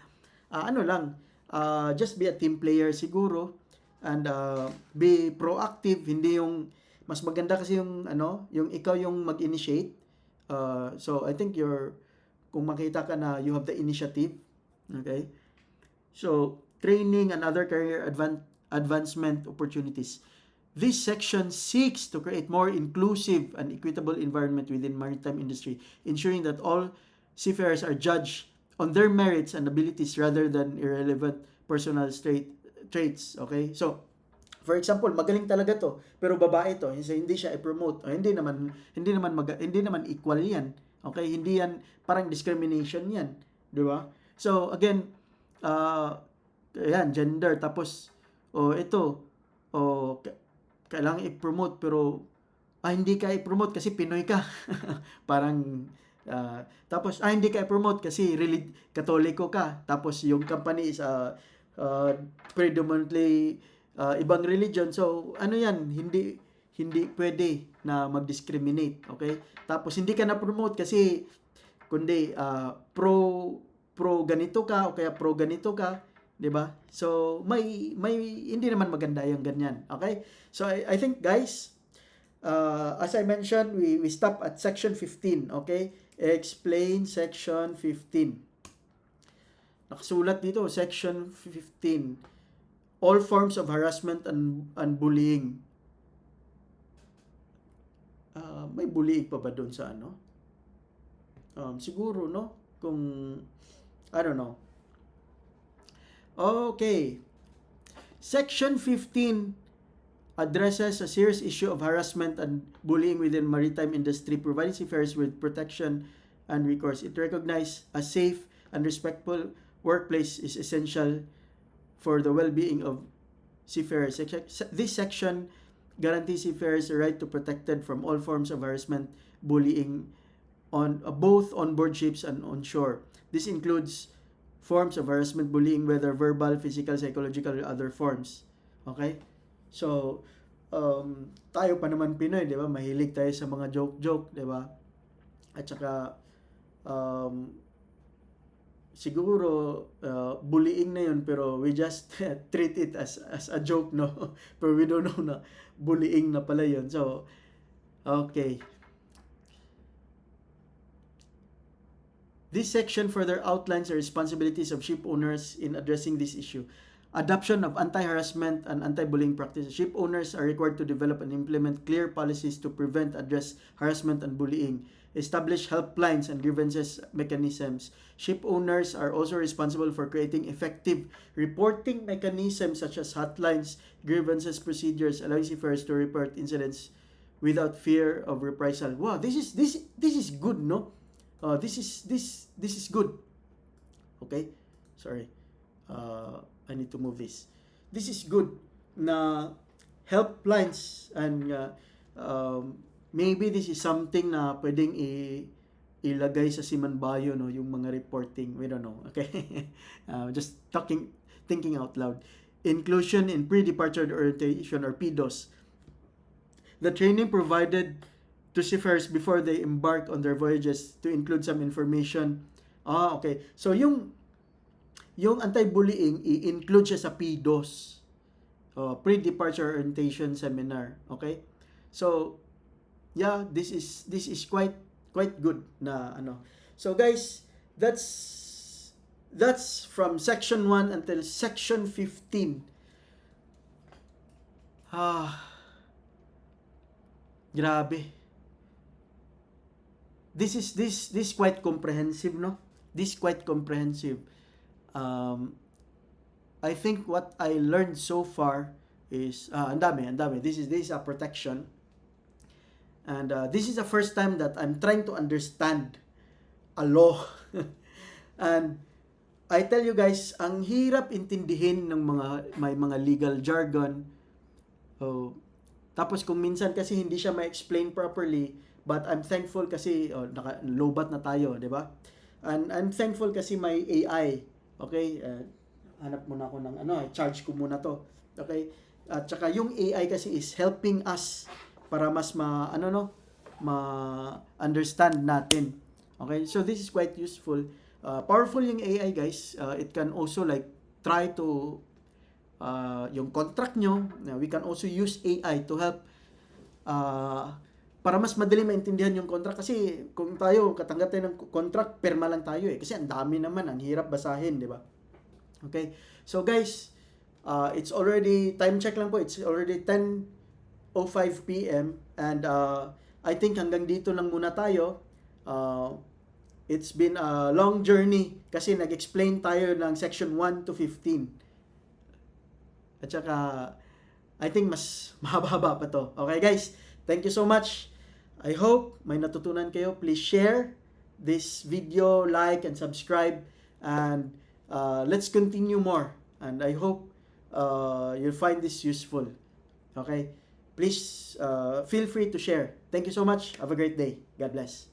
Just be a team player siguro and be proactive, hindi yung mas maganda kasi yung yung ikaw yung mag-initiate. So I think kung makita ka na you have the initiative, okay? So training and other career advancement opportunities. This section seeks to create more inclusive and equitable environment within maritime industry, ensuring that all seafarers are judged on their merits and abilities rather than irrelevant personal traits. Okay? So, for example, magaling talaga to, pero babae to, hindi siya i-promote. Hindi naman equal 'yan. Okay? Hindi yan parang discrimination 'yan, 'di ba? So, again, ayan, gender tapos kailangan i-promote pero hindi ka i-promote kasi Pinoy ka. Parang tapos hindi ka i-promote kasi Katoliko ka. Tapos yung company is predominantly ibang religion. So ano yan, hindi pwede na mag-discriminate, okay? Tapos hindi ka na promote kasi kundi pro ganito ka o kaya pro ganito ka, 'di ba? So may hindi naman maganda yung ganyan, okay? So I think guys, as I mentioned, we stop at section 15, okay? Explain section 15. Nakasulat dito, section 15. All forms of harassment and bullying. May bullying pa ba doon sa ano? Siguro, no? Kung, I don't know. Okay. Section 15 addresses a serious issue of harassment and bullying within maritime industry, providing seafarers with protection and recourse. It recognizes a safe and respectful workplace is essential for the well-being of seafarers. This section guarantees seafarers the right to protected from all forms of harassment, bullying on both on board ships and on shore. This includes forms of harassment, bullying, whether verbal, physical, psychological, or other forms. Okay? So, tayo pa naman Pinoy, di ba? Mahilig tayo sa mga joke-joke, di ba? At saka, um, siguro bullying na yun, pero we just treat it as a joke, no? Pero we don't know na bullying na pala yun. So, okay. This section further outlines the responsibilities of ship owners in addressing this issue. Adoption of anti-harassment and anti-bullying practices. Ship owners are required to develop and implement clear policies to prevent, address harassment and bullying. Establish helplines and grievances mechanisms. Ship owners are also responsible for creating effective reporting mechanisms such as hotlines, grievances procedures, allowing seafarers to report incidents without fear of reprisal. Wow, this is good, no? This is good. Okay? Sorry. I need to move this. This is good na helplines and maybe this is something na pwedeng ilagay sa Simanbayo, no, yung mga reporting. We don't know. Okay? Just thinking out loud. Inclusion in pre-departure orientation or PDOS. The training provided to seafarers before they embark on their voyages to include some information. Okay. So yung anti-bullying i-include siya sa PDOS. Pre-departure orientation seminar. Okay? So yeah, this is quite good na ano. So guys, that's from section 1 until section 15. Grabe. This is quite comprehensive, no? This quite comprehensive. I think what I learned so far is ang dami. This is a protection. And this is the first time that I'm trying to understand a law. And I tell you guys, ang hirap intindihin ng may mga legal jargon. Tapos kung minsan kasi hindi siya ma-explain properly, but I'm thankful kasi lobat na tayo, di ba? And I'm thankful kasi may AI. Okay? Hanap muna ako ng charge ko muna to. Okay? At saka yung AI kasi is helping us para mas ma-understand natin. Okay? So this is quite useful. Powerful yung AI, guys. It can also like try to yung contract nyo. We can also use AI to help para mas madali maintindihan yung contract. Kasi kung tayo katanggap tayo ng contract, perma lang tayo kasi ang dami naman, ang hirap basahin, di ba? Okay? So guys, it's already, time check lang po, it's already 10:05 p.m. and I think hanggang dito lang muna tayo. It's been a long journey kasi nag-explain tayo ng section 1 to 15. At saka, I think mas mahaba pa to. Okay guys, thank you so much. I hope may natutunan kayo. Please share this video, like and subscribe, and let's continue more. And I hope you'll find this useful. Okay? Please feel free to share. Thank you so much. Have a great day. God bless.